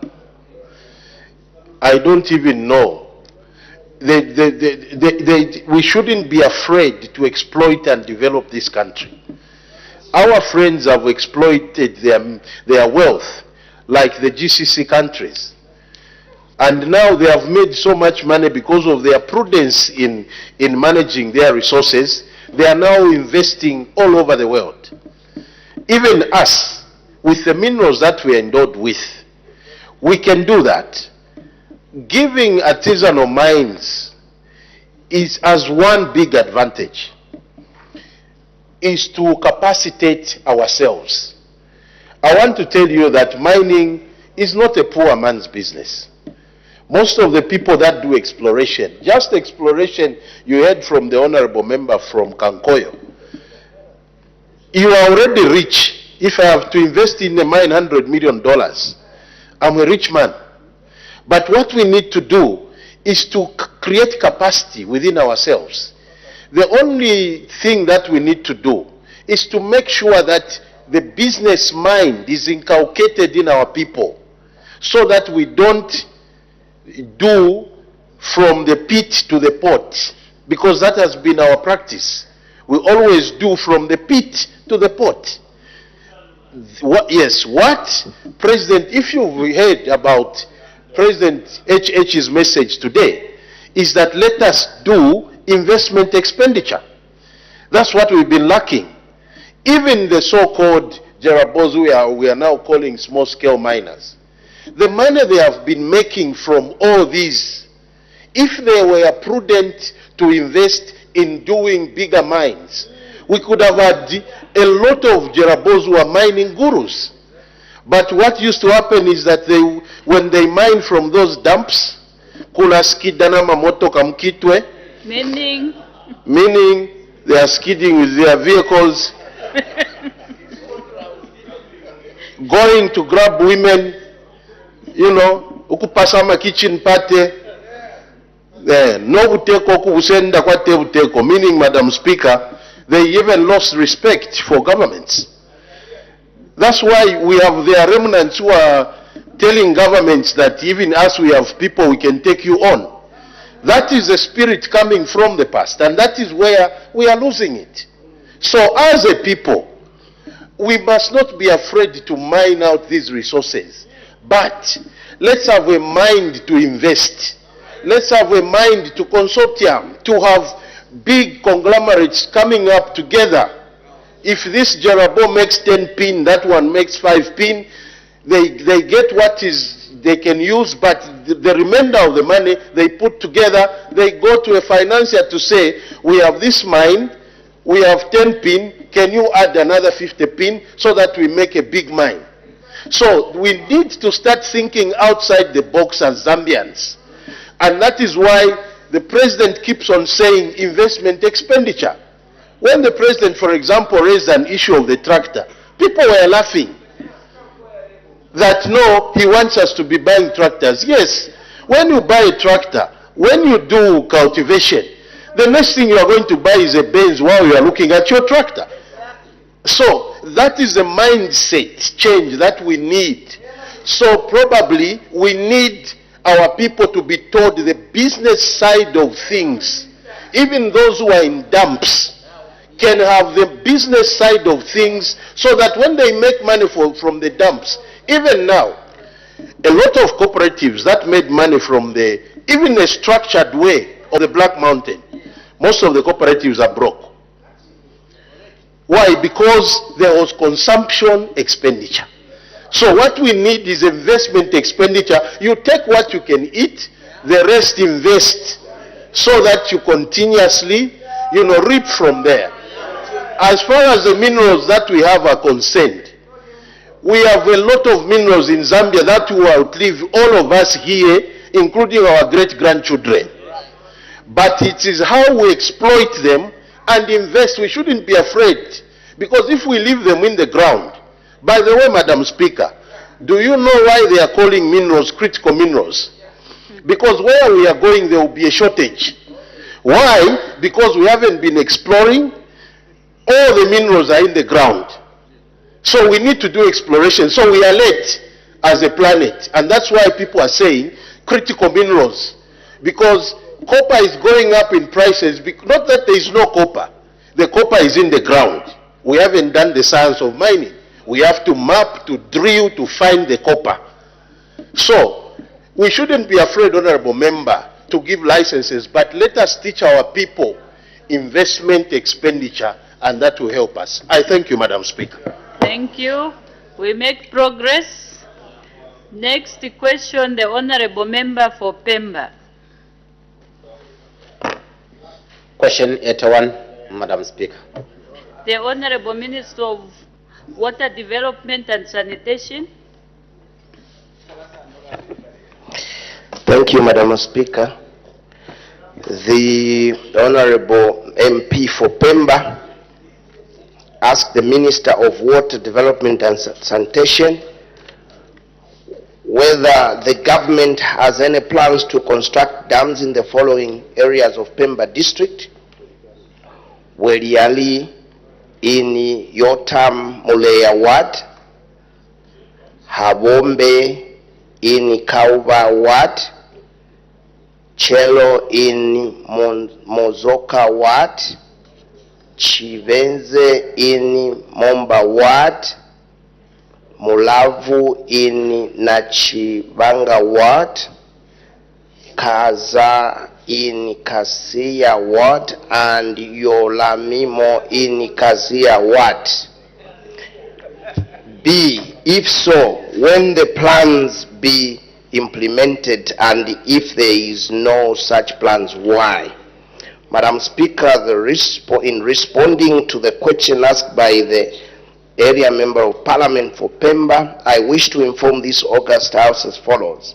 I don't even know. We shouldn't be afraid to exploit and develop this country. Our friends have exploited their wealth like the GCC countries. And now they have made so much money because of their prudence in managing their resources. They are now investing all over the world. Even us, with the minerals that we are endowed with, we can do that. Giving artisanal mines has one big advantage, is to capacitate ourselves. I want to tell you that mining is not a poor man's business. Most of the people that do exploration, just exploration, you heard from the honorable member from Kankoyo, you are already rich. If I have to invest in a mine $100 million, I'm a rich man. But what we need to do is to create capacity within ourselves. The only thing that we need to do is to make sure that the business mind is inculcated in our people, so that we don't do from the pit to the pot, because that has been our practice. We always do from the pit to the pot. What President, if you've heard about President HH's message today, is that let us do investment expenditure. That's what we've been lacking. Even the so-called Jerabos we are now calling small-scale miners, the money they have been making from all these, if they were prudent to invest in doing bigger mines, we could have had a lot of Jerabos who are mining gurus. But what used to happen is that when they mine from those dumps, kula skidana mamoto kamkitwe, meaning they are skidding with their vehicles, going to grab women, ukupasama kitchen party, no buteko kusenda kwa te buteko, meaning, Madam Speaker, they even lost respect for governments. That's why we have their remnants who are telling governments that even as we have people, we can take you on. That is the spirit coming from the past, and that is where we are losing it. So as a people, we must not be afraid to mine out these resources, but let's have a mind to invest. Let's have a mind to consortium, to have big conglomerates coming up together. If this Jerabo makes 10 pin, that one makes 5 pin, they get what they can use, but the remainder of the money they put together, they go to a financier to say, we have this mine, we have 10 pin, can you add another 50 pin so that we make a big mine? So we need to start thinking outside the box as Zambians. And that is why the president keeps on saying investment expenditure. When the president, for example, raised an issue of the tractor, people were laughing that no, he wants us to be buying tractors. Yes, when you buy a tractor, when you do cultivation, the next thing you are going to buy is a Benz while you are looking at your tractor. So that is the mindset change that we need. So probably we need our people to be taught the business side of things. Even those who are in dumps can have the business side of things, so that when they make money from the dumps, even now, a lot of cooperatives that made money from even a structured way of the Black Mountain, most of the cooperatives are broke. Why? Because there was consumption expenditure. So what we need is investment expenditure. You take what you can eat, the rest invest, so that you continuously, reap from there. As far as the minerals that we have are concerned, we have a lot of minerals in Zambia that will outlive all of us here, including our great-grandchildren. But it is how we exploit them and invest. We shouldn't be afraid, because if we leave them in the ground, by the way, Madam Speaker, do you know why they are calling minerals critical minerals? Because where we are going, there will be a shortage. Why? Because we haven't been exploring. all the minerals are in the ground. So we need to do exploration. So we are late as a planet. And that's why people are saying critical minerals. Because copper is going up in prices. Not that there is no copper. The copper is in the ground. We haven't done the science of mining. We have to map, to drill, to find the copper. So we shouldn't be afraid, Honorable Member, to give licenses, but let us teach our people investment expenditure, and that will help us. I thank you, Madam Speaker. Thank you. We make progress. Next question, the Honorable Member for Pemba. Question 81, Madam Speaker. The Honorable Minister of Water Development and Sanitation. Thank you, Madam Speaker. The Honorable MP for Pemba asked the Minister of Water Development and Sanitation whether the government has any plans to construct dams in the following areas of Pemba district: Weliali in Yotam Muleya Ward, Habombe in Kauba Ward, Chelo in Mozoka Ward, Chivenze in Momba Ward, Mulavu in Nachibanga Ward, Kaza in Kasia Ward, and Yolamimo in Kasia Ward. B, if so, when the plans be implemented, and if there is no such plans, why? Madam Speaker, in responding to the question asked by the area member of Parliament for Pemba, I wish to inform this august House as follows.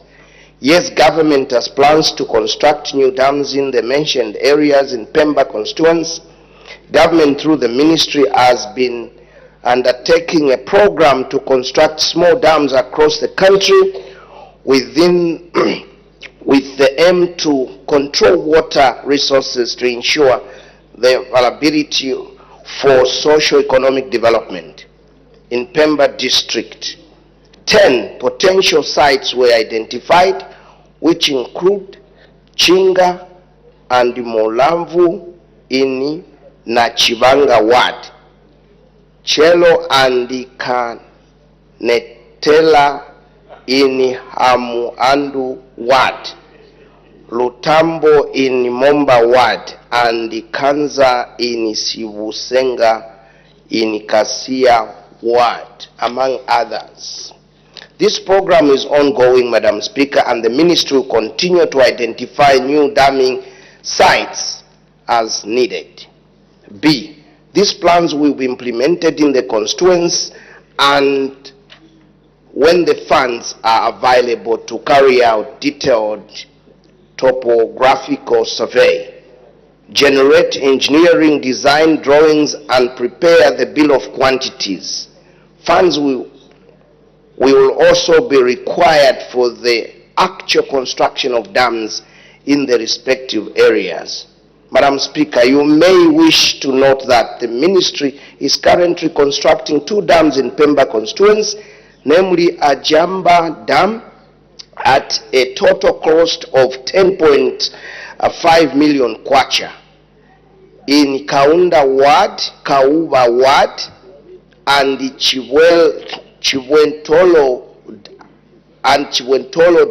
Yes, government has plans to construct new dams in the mentioned areas in Pemba constituency. Government through the ministry has been undertaking a program to construct small dams across the country with the aim to control water resources to ensure the availability for socio-economic development. In Pemba district, 10 potential sites were identified, which include Chinga and Molamvu in Nachibanga Ward, Chelo and Kanetela in Hamuandu Ward, Lutambo in Momba Ward, and Kanza in Sibusenga in Kasia Ward, among others. This program is ongoing, Madam Speaker, and the Ministry will continue to identify new damming sites as needed. B, these plans will be implemented in the constituents and when the funds are available to carry out detailed topographical survey, generate engineering design drawings, and prepare the bill of quantities. Funds will also be required for the actual construction of dams in the respective areas. Madam Speaker, you may wish to note that the ministry is currently constructing 2 dams in Pemba constituency, namely Ajamba Dam at a total cost of 10.5 million kwacha in Kaunda Ward, Kauba Ward, and the Chiwentolo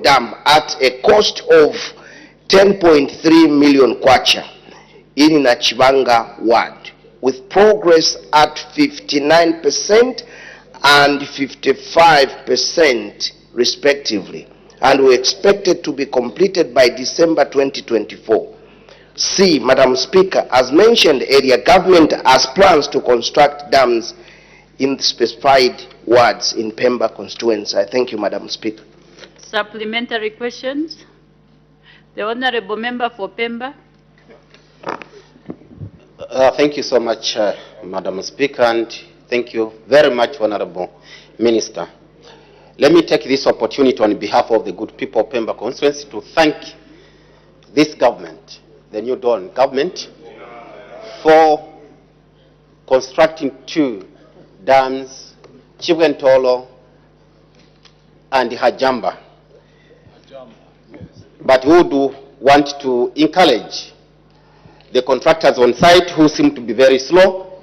Dam at a cost of 10.3 million kwacha in Nachibanga Ward, with progress at 59% and 55% respectively, and we expect it to be completed by December 2024. C, Madam Speaker, as mentioned earlier, government has plans to construct dams in the specified wards in Pemba constituency. I thank you, Madam Speaker. Supplementary questions? The Honorable Member for Pemba. Thank you so much, Madam Speaker, and thank you very much, Honorable Minister. Let me take this opportunity on behalf of the good people of Pemba constituency to thank this government, the New Dawn government, for constructing 2 dams, Chibwentolo and Hajamba. But we do want to encourage the contractors on site who seem to be very slow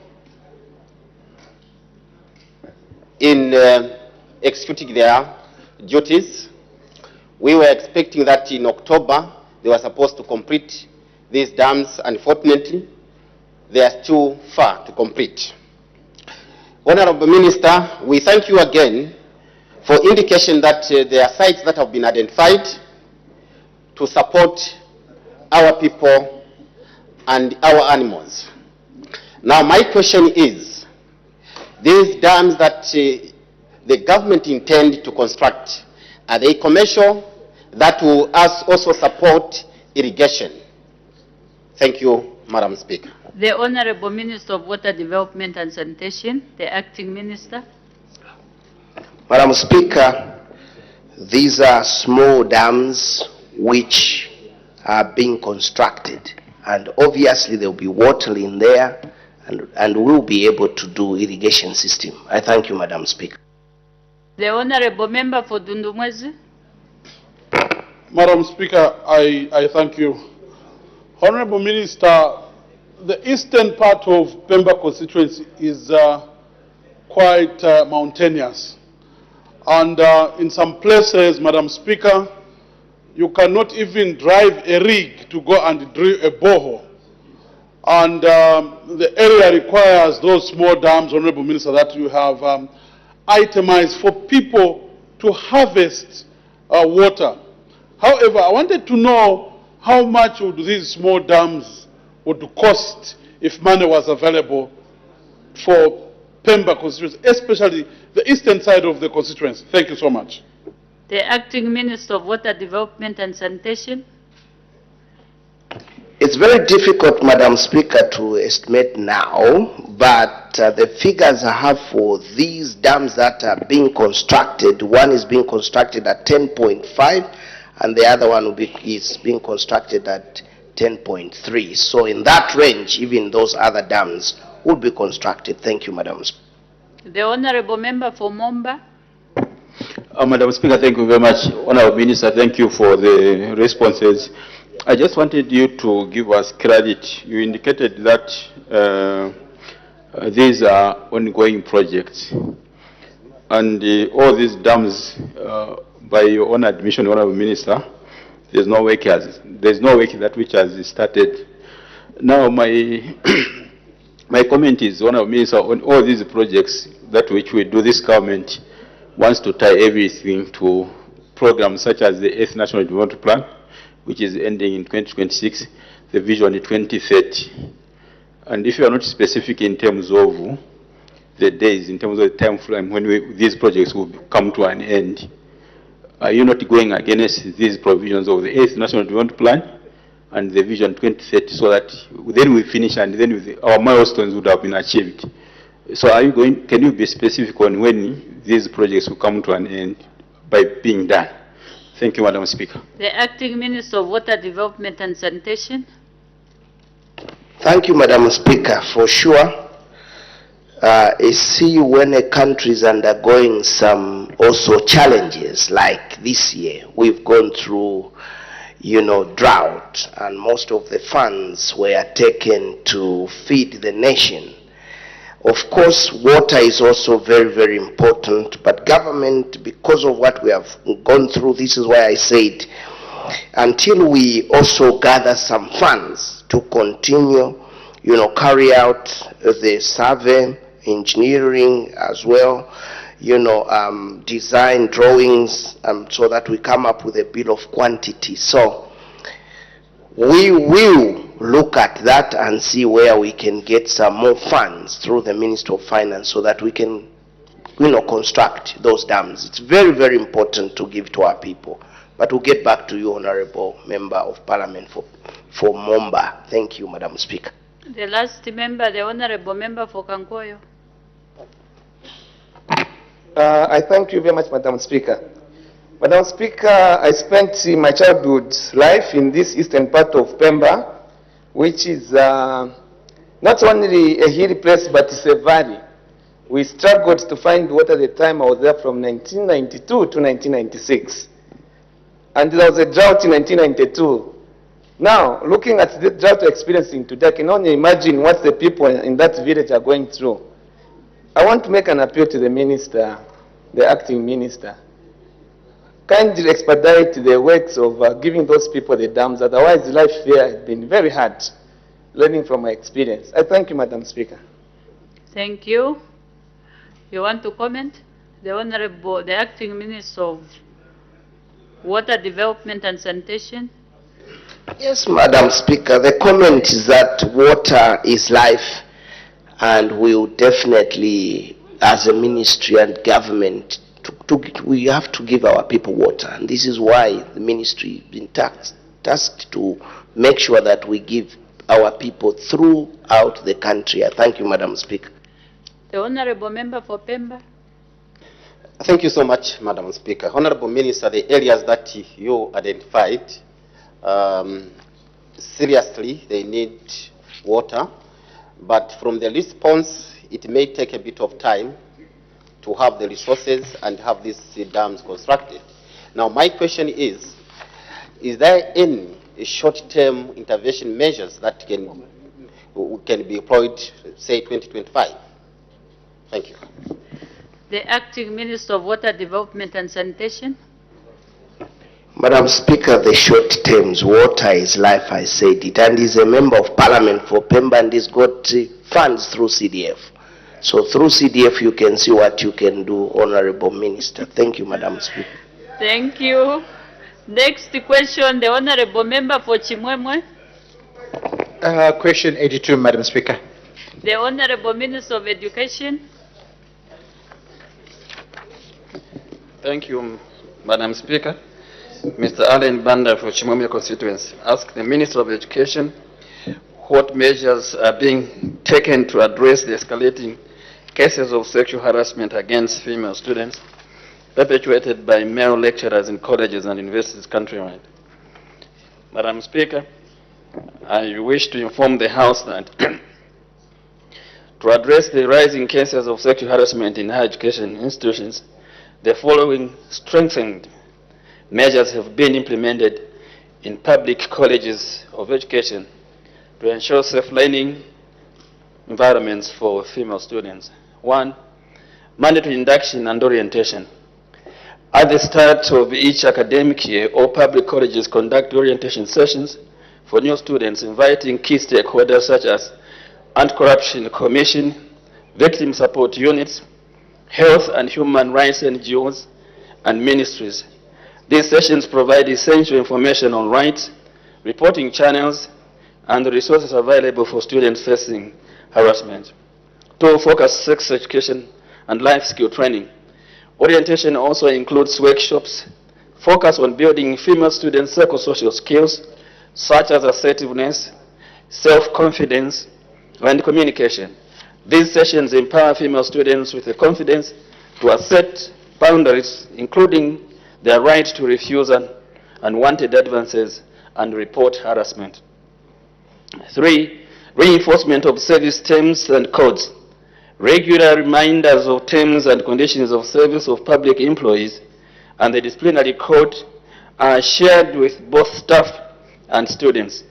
in executing their duties. We were expecting that in October they were supposed to complete these dams. Unfortunately, they are too far to complete. Honorable Minister, we thank you again for indication that there are sites that have been identified to support our people and our animals. Now my question is, these dams that the government intend to construct, are they commercial that will also support irrigation? Thank you, Madam Speaker. The Honorable Minister of Water Development and Sanitation, the Acting Minister. Madam Speaker, these are small dams which are being constructed, and obviously there will be water in there, and we'll be able to do irrigation system. I thank you, Madam Speaker. The Honorable Member for Dundumwezi. Madam Speaker, I thank you. Honorable Minister, the eastern part of Pemba constituency is quite mountainous. And in some places, Madam Speaker, you cannot even drive a rig to go and drill a borehole. And the area requires those small dams, Honorable Minister, that you have itemized for people to harvest water. However, I wanted to know how much would these small dams would cost if money was available for Pemba constituency, especially the eastern side of the constituency. Thank you so much. The Acting Minister of Water Development and Sanitation. It's very difficult, Madam Speaker, to estimate now, but the figures I have for these dams that are being constructed, one is being constructed at 10.5, and the other one is being constructed at 10.3. So in that range, even those other dams will be constructed. Thank you, Madam Speaker. The Honorable Member for Momba. Madam Speaker, thank you very much. Honorable Minister, thank you for the responses. I just wanted you to give us credit. You indicated that these are ongoing projects. And all these dams, by your own admission, Honorable Minister, there's no work that which has started. Now my my comment is, Honorable Minister, on all these projects that which we do, this government wants to tie everything to programs such as the 8th National Development Plan, which is ending in 2026, the Vision 2030. And if you are not specific in terms of the days, in terms of the time frame when these projects will come to an end, are you not going against these provisions of the 8th National Development Plan and the Vision 2030, so that then we finish and then our milestones would have been achieved? So are you going, can you be specific on when these projects will come to an end by being done? Thank you, Madam Speaker. The Acting Minister of Water Development and Sanitation. Thank you, Madam Speaker. For sure, see when a country is undergoing some also challenges like this year, we've gone through, drought, and most of the funds were taken to feed the nation. Of course, water is also very, very important, but government, because of what we have gone through, this is why I said, until we also gather some funds to continue, carry out the survey, engineering as well, design drawings, so that we come up with a bill of quantity. So we will look at that and see where we can get some more funds through the Ministry of Finance so that we can, construct those dams. It's very, very important to give to our people. But we'll get back to you, Honorable Member of Parliament for Momba. Thank you, Madam Speaker. The last member, the Honorable Member for Kankoyo. I thank you very much, Madam Speaker. Madam Speaker, I spent my childhood life in this eastern part of Pemba, which is not not only a hilly place, but it's a valley. We struggled to find water at the time I was there from 1992 to 1996. And there was a drought in 1992. Now, looking at the drought we're experiencing today, I can only imagine what the people in that village are going through. I want to make an appeal to the minister, the acting minister. Kindly expedite the works of giving those people the dams, otherwise life there has been very hard, learning from my experience. I thank you, Madam Speaker. Thank you. You want to comment? The Honorable, the Acting Minister of Water Development and Sanitation. Yes, Madam Speaker, the comment is that water is life, and we will definitely, as a ministry and government, we have to give our people water, and this is why the ministry has been tasked to make sure that we give our people throughout the country. I thank you, Madam Speaker. The Honorable Member for Pemba. Thank you so much, Madam Speaker. Honorable Minister, the areas that you identified, seriously, they need water, but from the response, it may take a bit of time to have the resources and have these dams constructed. Now, my question is there any short-term intervention measures that can be employed, say, 2025? Thank you. The Acting Minister of Water Development and Sanitation. Madam Speaker, the short terms, water is life, I said it, and he's a member of parliament for Pemba and he's got funds through CDF. So through CDF you can see what you can do, Honorable Minister. Thank you, Madam Speaker. Thank you. Next question, the Honorable Member for Chimwemwe. Question 82, Madam Speaker. The Honorable Minister of Education. Thank you, Madam Speaker. Mr. Allen Banda for Chimwemwe constituency asked the Minister of Education what measures are being taken to address the escalating cases of sexual harassment against female students perpetuated by male lecturers in colleges and universities countrywide. Madam Speaker, I wish to inform the House that to address the rising cases of sexual harassment in higher education institutions, the following strengthened measures have been implemented in public colleges of education to ensure safe learning environments for female students. 1, mandatory induction and orientation. At the start of each academic year, all public colleges conduct orientation sessions for new students, inviting key stakeholders such as Anti-Corruption Commission, victim support units, health and human rights NGOs, and ministries. These sessions provide essential information on rights, reporting channels, and the resources available for students facing harassment. 2, focus sex education and life skill training. Orientation also includes workshops focused on building female students' psychosocial skills such as assertiveness, self-confidence, and communication. These sessions empower female students with the confidence to assert boundaries, including their right to refuse unwanted advances and report harassment. 3, reinforcement of service terms and codes. Regular reminders of terms and conditions of service of public employees and the disciplinary code are shared with both staff and students.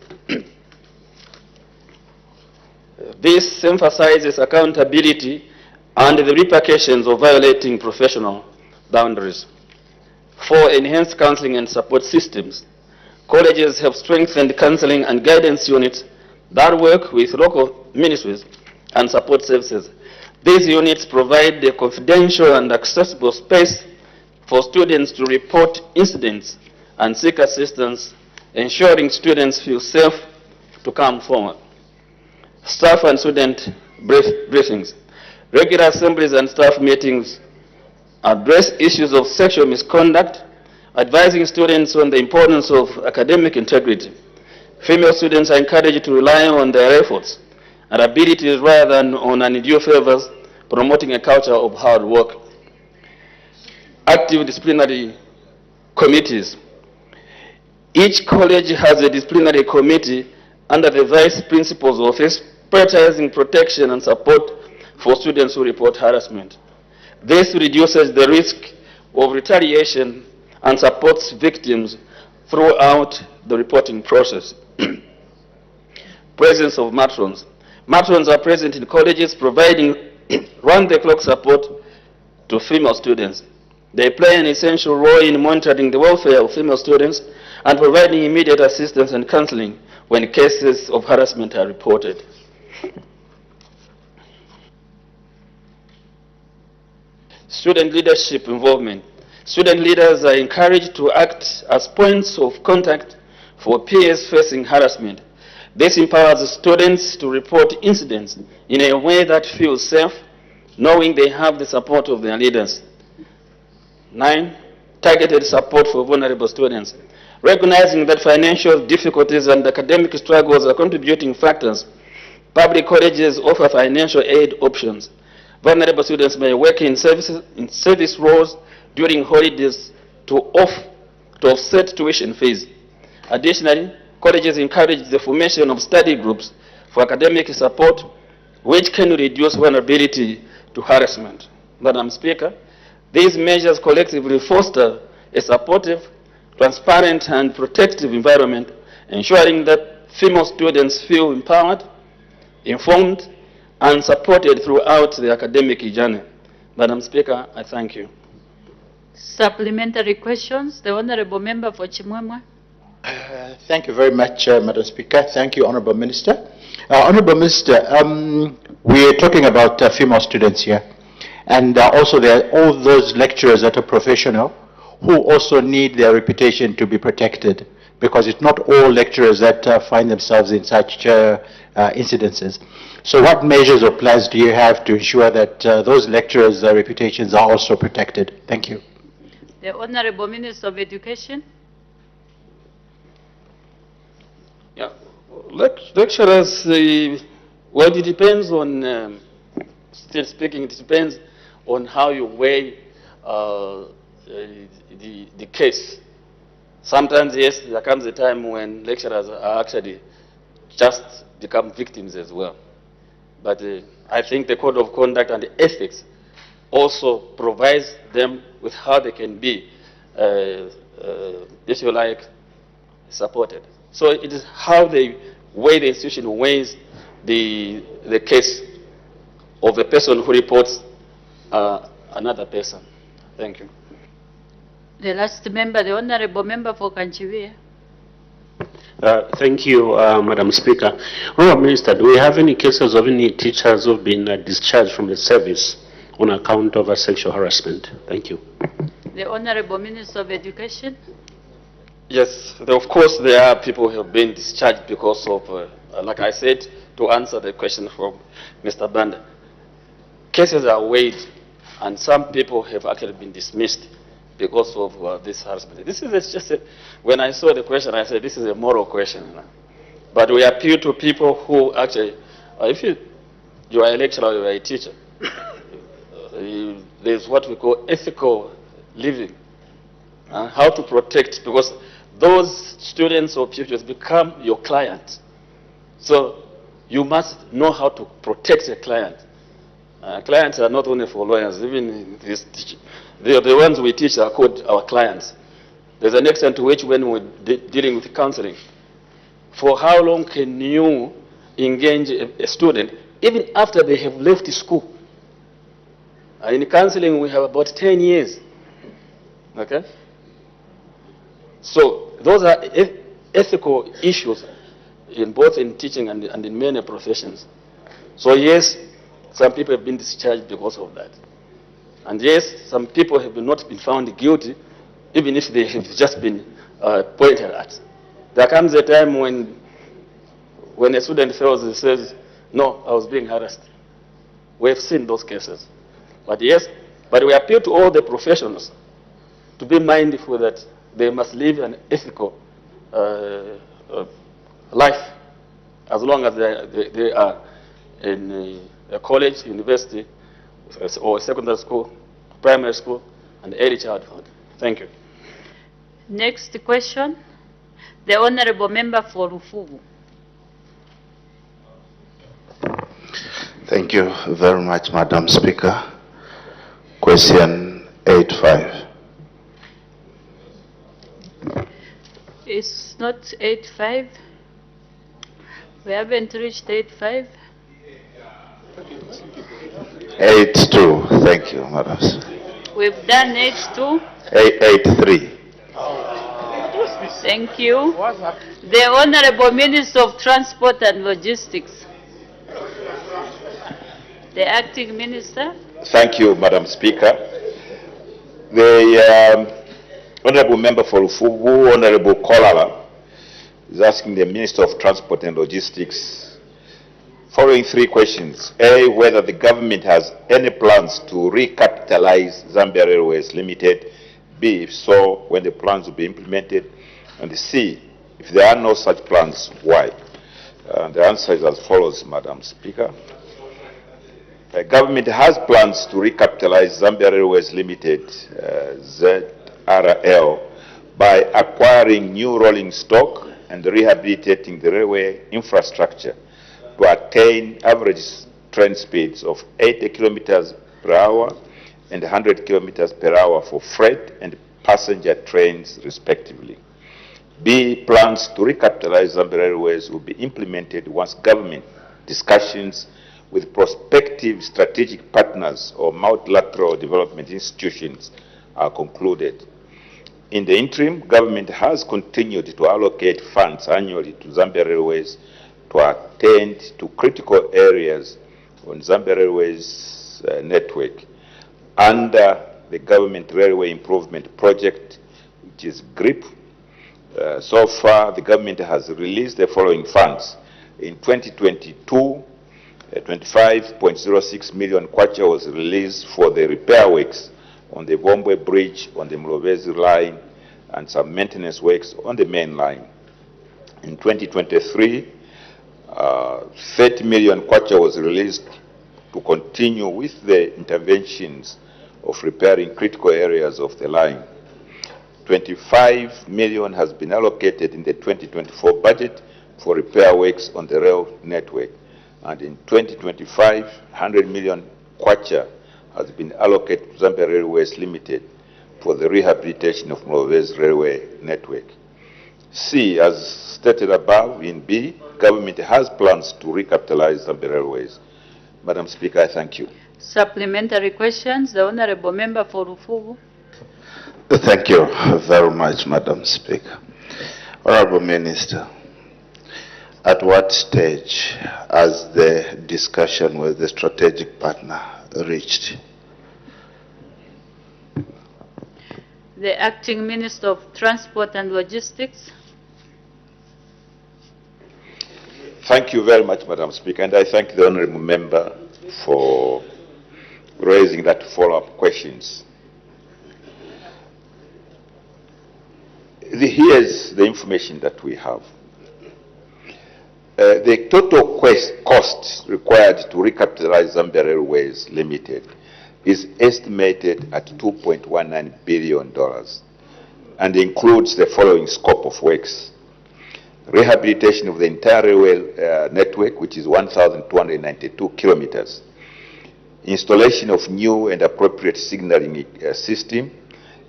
This emphasizes accountability and the repercussions of violating professional boundaries. 4, enhanced counseling and support systems. Colleges have strengthened counseling and guidance units that work with local ministries and support services. These units provide a confidential and accessible space for students to report incidents and seek assistance, ensuring students feel safe to come forward. Staff and student briefings. Regular assemblies and staff meetings address issues of sexual misconduct, advising students on the importance of academic integrity. Female students are encouraged to rely on their efforts and abilities rather than on undue favors, promoting a culture of hard work. Active disciplinary committees. Each college has a disciplinary committee under the vice principal's office, prioritizing protection and support for students who report harassment. This reduces the risk of retaliation and supports victims throughout the reporting process. Presence of matrons. Matrons are present in colleges providing round-the-clock support to female students. They play an essential role in monitoring the welfare of female students and providing immediate assistance and counseling when cases of harassment are reported. Student leadership involvement. Student leaders are encouraged to act as points of contact for peers facing harassment. This empowers students to report incidents in a way that feels safe, knowing they have the support of their leaders. 9, targeted support for vulnerable students. Recognizing that financial difficulties and academic struggles are contributing factors, public colleges offer financial aid options. Vulnerable students may work in service roles during holidays to offset tuition fees. Additionally, colleges encourage the formation of study groups for academic support, which can reduce vulnerability to harassment. Madam Speaker, these measures collectively foster a supportive, transparent, and protective environment, ensuring that female students feel empowered, informed, and supported throughout the academic journey. Madam Speaker, I thank you. Supplementary questions. The Honorable Member for Chimwemwe. Thank you very much, Madam Speaker. Thank you, Honorable Minister. Honorable Minister, we are talking about female students here. And also there are all those lecturers that are professional who also need their reputation to be protected, because it's not all lecturers that find themselves in such incidences. So what measures or plans do you have to ensure that those lecturers' reputations are also protected? Thank you. The Honorable Minister of Education. Yeah, lecturers, well, it depends on, still speaking, it depends on how you weigh the case. Sometimes, yes, there comes a time when lecturers are actually just become victims as well. But I think the code of conduct and the ethics also provides them with how they can be, if you like, supported. So it is how they weigh, the institution weighs the case of a person who reports another person. Thank you. The last member, the Honorable Member for Kanchiwea. Thank you, Madam Speaker. Honourable Minister, do we have any cases of any teachers who have been discharged from the service on account of sexual harassment? Thank you. The Honorable Minister of Education. Yes, of course there are people who have been discharged because of, like I said, to answer the question from Mr. Banda. Cases are weighed, and some people have actually been dismissed because of this harassment. This is just when I saw the question, I said, this is a moral question. But we appeal to people who actually, if you are a lecturer or you are a teacher, there's what we call ethical living. How to protect, because those students or pupils become your clients. So you must know how to protect a client. Clients are not only for lawyers, even in this teaching. The ones we teach are called our clients. There's an extent to which when we're dealing with counseling, for how long can you engage a student, even after they have left school? In counseling, we have about 10 years. Okay? So those are ethical issues in both in teaching and in many professions. So yes, some people have been discharged because of that. And yes, some people have not been found guilty, even if they have just been pointed at. There comes a time when a student fails and says, no, I was being harassed. We have seen those cases. But yes, but we appeal to all the professionals to be mindful that they must live an ethical life as long as they are in a college, university, or secondary school, primary school, and early childhood. Thank you. Next question, the Honorable Member for Rufuvu. Thank you very much, Madam Speaker. Question 85. It's not 85. We haven't reached 85. 82. Thank you, Madam. We've done 82. 83. Thank you. The Honorable Minister of Transport and Logistics. The Acting Minister. Thank you, Madam Speaker. The Honourable Member for Ufugu, Honourable Kolala, is asking the Minister of Transport and Logistics following three questions. A, whether the government has any plans to recapitalize Zambia Railways Limited. B, if so, when the plans will be implemented. And C, if there are no such plans, why? The answer is as follows, Madam Speaker. The government has plans to recapitalize Zambia Railways Limited, ZRL, by acquiring new rolling stock and rehabilitating the railway infrastructure to attain average train speeds of 80 kilometers per hour and 100 kilometers per hour for freight and passenger trains, respectively. B, plans to recapitalize Zambia Railways will be implemented once government discussions with prospective strategic partners or multilateral development institutions are concluded. In the interim, government has continued to allocate funds annually to Zambia Railways to attend to critical areas on Zambia Railways network under the Government Railway Improvement Project, which is GRIP. So far, the government has released the following funds. In 2022, 25.06 million kwacha was released for the repair works on the Vombwe Bridge on the Mlovezi line and some maintenance works on the main line. In 2023, 30 million kwacha was released to continue with the interventions of repairing critical areas of the line. 25 million has been allocated in the 2024 budget for repair works on the rail network. And in 2025, 100 million kwacha has been allocated to Zambia Railways Limited for the rehabilitation of Mlovezi railway network. C, as stated above in B, government has plans to recapitalize Zambia Railways. Madam Speaker, I thank you. Supplementary questions. The Honorable Member for Ufugu. Thank you very much, Madam Speaker. Honorable Minister, at what stage has the discussion with the strategic partner reached? The Acting Minister of Transport and Logistics. Thank you very much, Madam Speaker, and I thank the Honourable Member for raising that follow-up questions. Here's the information that we have. The total cost required to recapitalize Zambia Railways Limited is estimated at $2.19 billion and includes the following scope of works. Rehabilitation of the entire railway network, which is 1,292 kilometers. Installation of new and appropriate signaling system,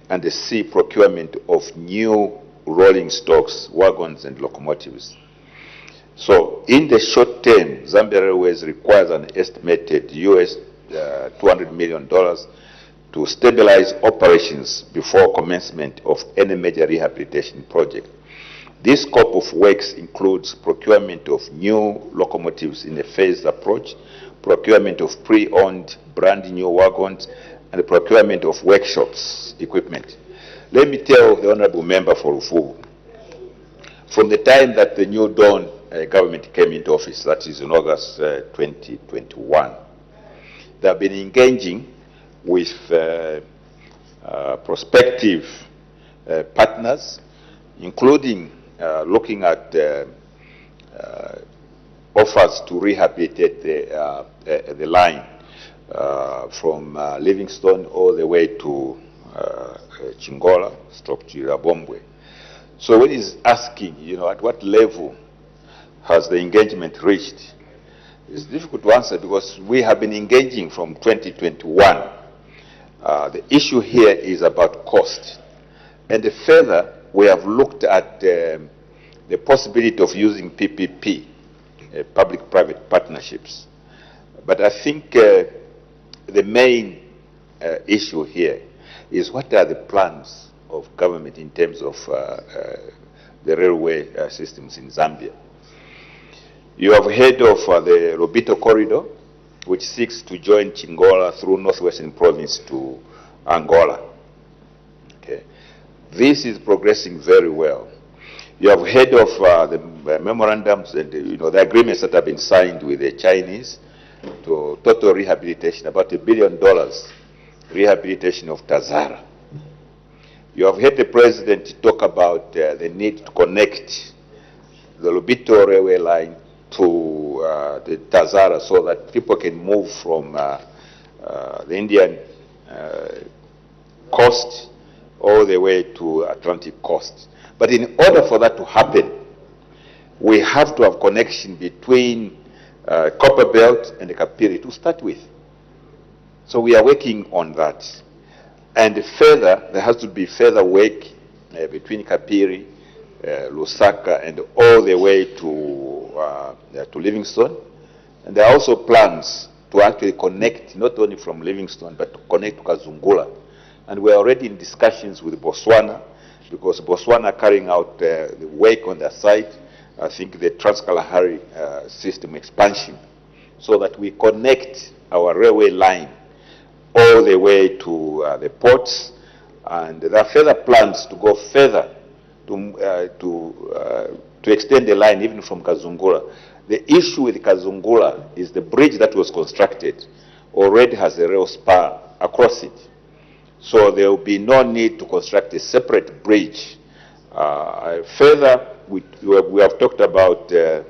and the C, procurement of new rolling stocks, wagons and locomotives. So in the short term, Zambia Railways requires an estimated $200 million to stabilize operations before commencement of any major rehabilitation project. This scope of works includes procurement of new locomotives in a phased approach, procurement of pre-owned brand new wagons, and the procurement of workshops equipment. Let me tell the Honourable Member for Ufugu, from the time that the New Dawn government came into office, that is in August 2021, they have been engaging with prospective partners, including looking at offers to rehabilitate the line from Livingstone all the way to Chingola, Bombwe. So when he's asking, at what level has the engagement reached? It's difficult to answer because we have been engaging from 2021. The issue here is about cost. And further, we have looked at the possibility of using PPP, public-private partnerships. But I think the main issue here is what are the plans of government in terms of the railway systems in Zambia. You have heard of the Lobito corridor, which seeks to join Chingola through northwestern province to Angola. Okay. This is progressing very well. You have heard of the memorandums and the agreements that have been signed with the Chinese to total rehabilitation, about $1 billion rehabilitation of Tazara. You have heard the president talk about the need to connect the Lobito railway line to the Tazara so that people can move from the Indian coast all the way to Atlantic coast. But in order for that to happen, we have to have connection between Copper Belt and the Kapiri to start with. So we are working on that. And further, there has to be further work between Kapiri, Lusaka, and all the way to Livingstone. And there are also plans to actually connect, not only from Livingstone, but to connect to Kazungula. And we're already in discussions with Botswana, because Botswana are carrying out the work on their side, I think the Trans-Kalahari system expansion, so that we connect our railway line all the way to the ports. And there are further plans to go further to extend the line even from Kazungula. The issue with Kazungula is the bridge that was constructed already has a rail spur across it. So there will be no need to construct a separate bridge. Further, we have talked about the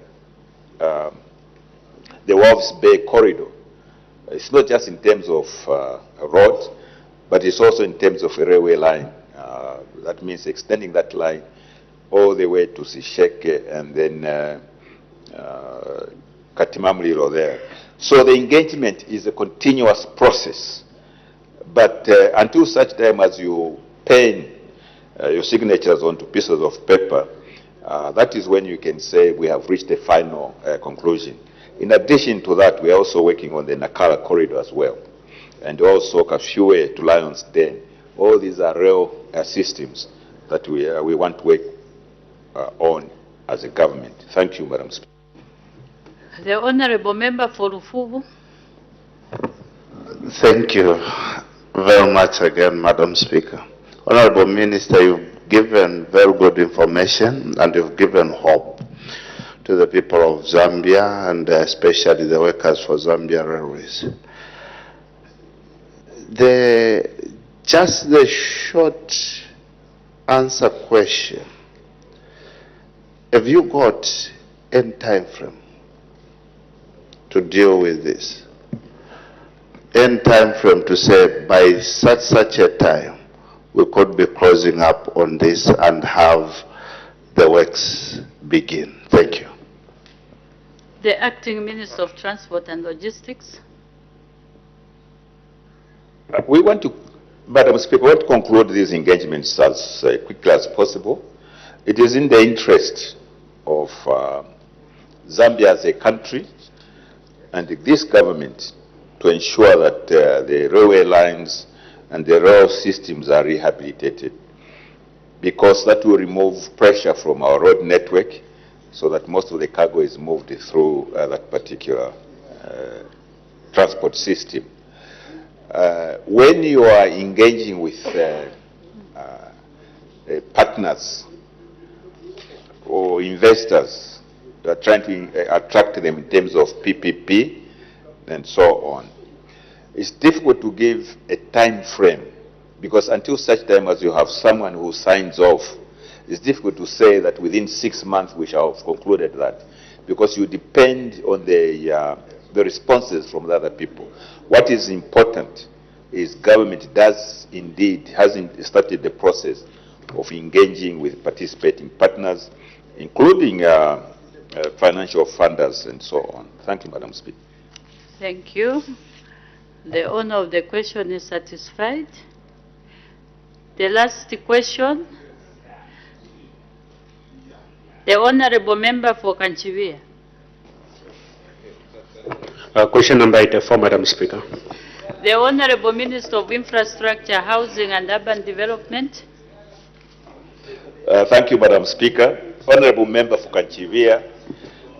Wolves Bay corridor. It's not just in terms of a road, but it's also in terms of a railway line. That means extending that line all the way to Sisheke and then Katimamulilo there. So the engagement is a continuous process. But until such time as you pen your signatures onto pieces of paper, that is when you can say we have reached a final conclusion. In addition to that, we are also working on the Nakala corridor as well, and also Kafue to Lions Den. All these are rail systems that we want to work on as a government. Thank you, Madam Speaker. The Honourable Member for Rufuvu. Thank you very much again, Madam Speaker. Honorable Minister, you've given very good information and you've given hope to the people of Zambia and especially the workers for Zambia Railways. Just the short answer question. Have you got any time frame to deal with this? Any time frame to say by such a time we could be closing up on this and have the works begin? Thank you. The Acting Minister of Transport and Logistics. We want to, Madam Speaker, we want to conclude these engagements as quickly as possible. It is in the interest of Zambia as a country and this government to ensure that the railway lines and the rail systems are rehabilitated, because that will remove pressure from our road network so that most of the cargo is moved through that particular transport system. When you are engaging with partners or investors, you are trying to attract them in terms of PPP and so on, it's difficult to give a time frame, because until such time as you have someone who signs off, it's difficult to say that within 6 months we shall have concluded that, because you depend on the responses from the other people. What is important is government has started the process of engaging with participating partners, including financial funders and so on. Thank you, Madam Speaker. Thank you. The owner of the question is satisfied. The last question, the Honorable Member for Kanchivia. Question number 84, Madam Speaker. The Honorable Minister of Infrastructure, Housing and Urban Development. Thank you, Madam Speaker. Honorable Member for Kanchivia,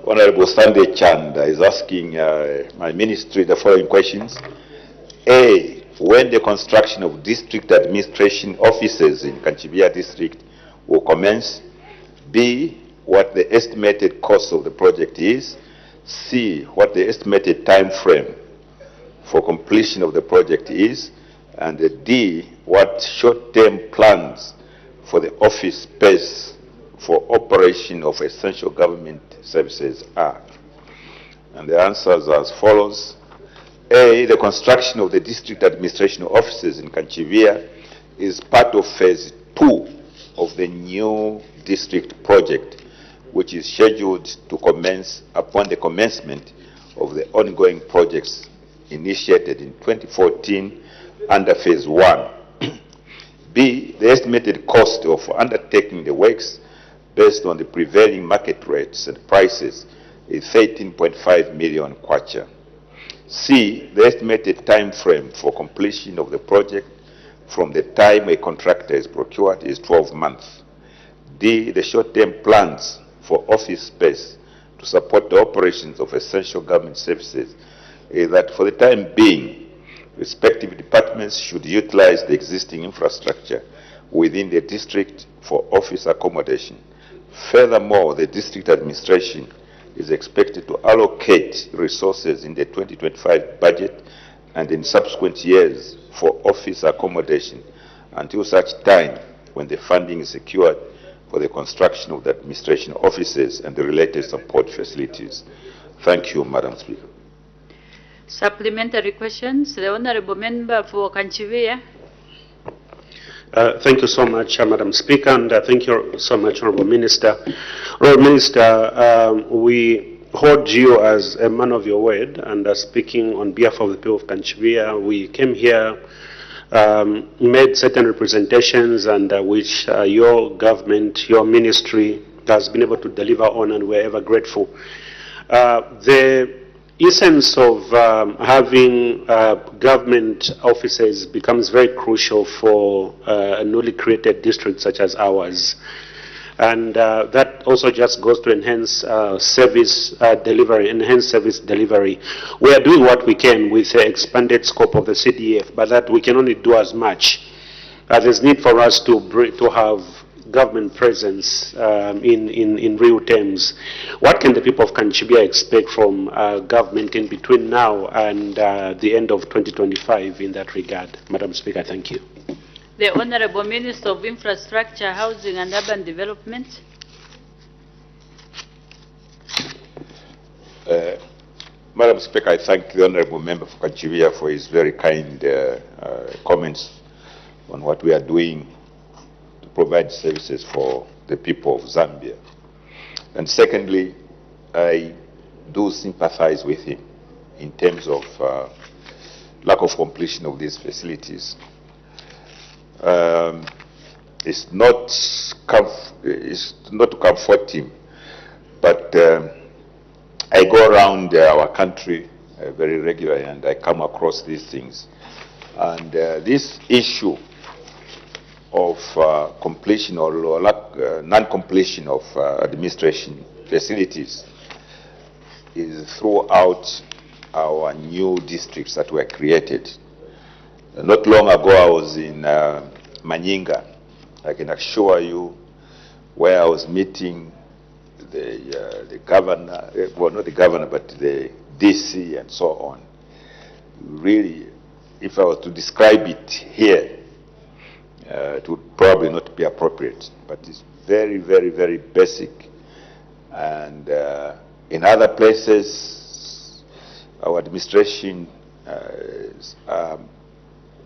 Honorable Sunday Chanda is asking my ministry the following questions. A, when the construction of district administration offices in Kanchivia district will commence. B, what the estimated cost of the project is. C, what the estimated time frame for completion of the project is. And D, what short-term plans for the office space for operation of essential government services are. And the answers are as follows. A, the construction of the district administration offices in Kanchivia is part of phase 2 of the new district project, which is scheduled to commence upon the commencement of the ongoing projects initiated in 2014 under phase 1. B, the estimated cost of undertaking the works based on the prevailing market rates and prices is 13.5 million kwacha. C, the estimated time frame for completion of the project from the time a contractor is procured is 12 months. D, the short-term plans for office space to support the operations of essential government services is that for the time being, respective departments should utilize the existing infrastructure within the district for office accommodation. Furthermore, the district administration is expected to allocate resources in the 2025 budget and in subsequent years for office accommodation until such time when the funding is secured for the construction of the administration offices and the related support facilities. Thank you, Madam Speaker. Supplementary questions. The Honorable Member for Kanchivia. Thank you so much, Madam Speaker, and thank you so much, Honorable Minister. Honorable Minister, we hold you as a man of your word, and speaking on behalf of the people of Kanchivia, we came here, made certain representations, and which your government, your ministry has been able to deliver on, and we're ever grateful. The essence of having government offices becomes very crucial for a newly created district such as ours. And that also just goes to enhance service delivery, enhance service delivery. We are doing what we can with the expanded scope of the CDF, but that we can only do as much. There's need for us to have government presence in real terms. What can the people of Kanchivia expect from government in between now and the end of 2025 in that regard? Madam Speaker, thank you. The Honorable Minister of Infrastructure, Housing and Urban Development. Madam Speaker, I thank the Honorable Member for Kanchivia for his very kind comments on what we are doing to provide services for the people of Zambia. And secondly, I do sympathize with him in terms of lack of completion of these facilities. It's not to comfort him, but I go around our country very regularly and I come across these things. And this issue of completion or non-completion of administration facilities is throughout our new districts that were created. Not long ago, I was in Manyinga. I can assure you, where I was meeting the governor, well, not the governor, but the DC and so on. Really, if I were to describe it here, it would probably not be appropriate, but it's very, very, very basic. And in other places, our administration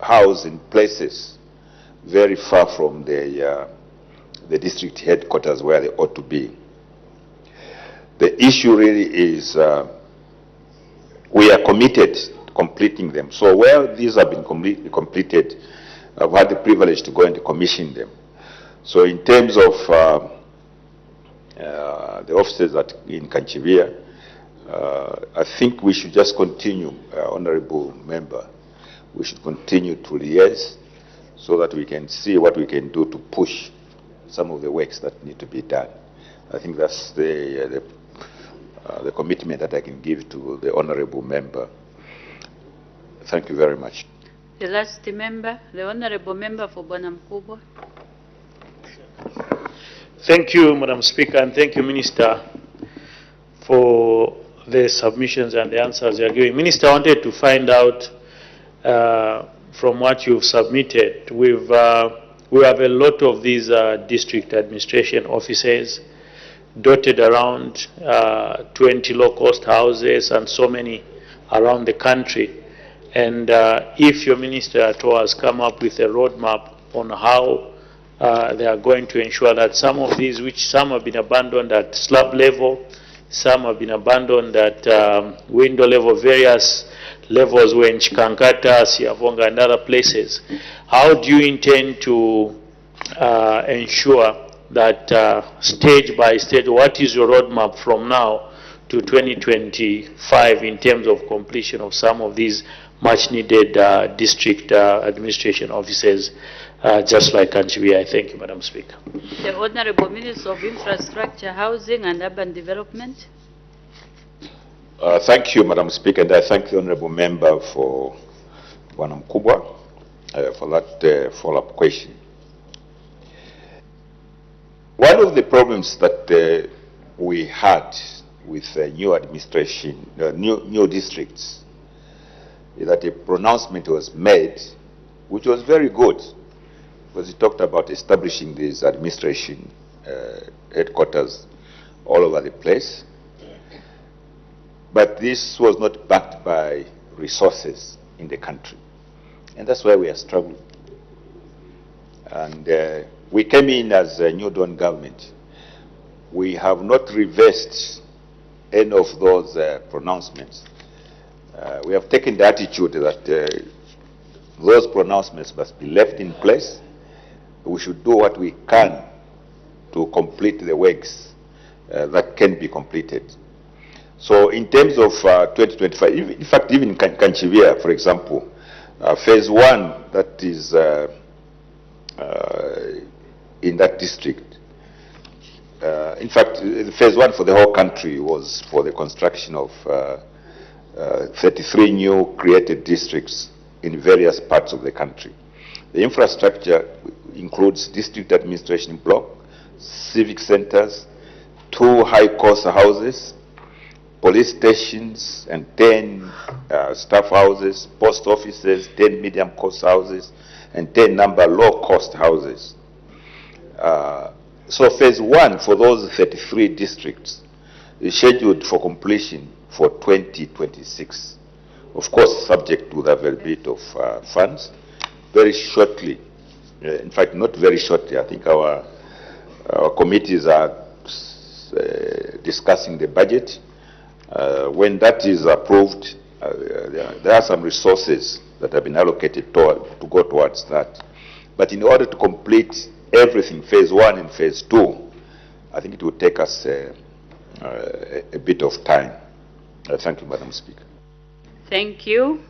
housed in places very far from the district headquarters where they ought to be. The issue really is we are committed to completing them. So where these have been completed, I've had the privilege to go and commission them. So in terms of the offices in Kanchivia, I think we should just continue, Honorable Member, we should continue to liaise so that we can see what we can do to push some of the works that need to be done. I think that's the commitment that I can give to the Honorable Member. Thank you very much. The last member, the Honorable Member for Bwana Mkubwa. Thank you, Madam Speaker, and thank you, Minister, for the submissions and the answers you are giving. Minister, I wanted to find out from what you've submitted. We have a lot of these district administration offices dotted around 20 low-cost houses and so many around the country. And if your minister at all has come up with a roadmap on how they are going to ensure that some of these, which some have been abandoned at slab level, some have been abandoned at window level, various levels were in Chikankata, Siavonga, and other places. How do you intend to ensure that stage by stage, what is your roadmap from now to 2025 in terms of completion of some of these much needed district administration offices, just like Kanchivia? Thank you, Madam Speaker. The Honorable Minister of Infrastructure, Housing and Urban Development. Thank you, Madam Speaker, and I thank the Honorable Member for Bwana Mkubwa for that follow-up question. One of the problems that we had with new administration, new districts, is that a pronouncement was made, which was very good, because it talked about establishing these administration headquarters all over the place. But this was not backed by resources in the country. And that's why we are struggling. And we came in as a New Dawn government. We have not reversed any of those pronouncements. We have taken the attitude that those pronouncements must be left in place. We should do what we can to complete the works that can be completed. So in terms of 2025, in fact, even Kanchivia, for example, phase 1 that is in that district, in fact, phase 1 for the whole country was for the construction of 33 new created districts in various parts of the country. The infrastructure includes district administration block, civic centers, 2 high-cost houses, police stations, and 10 staff houses, post offices, 10 medium-cost houses, and 10 number low-cost houses. So phase 1 for those 33 districts is scheduled for completion for 2026. Of course, subject to the availability of funds. Very shortly, in fact, not very shortly, I think our committees are discussing the budget. When that is approved, there are some resources that have been allocated to go towards that. But in order to complete everything, phase 1 and phase 2, I think it will take us a bit of time. Thank you, Madam Speaker. Thank you.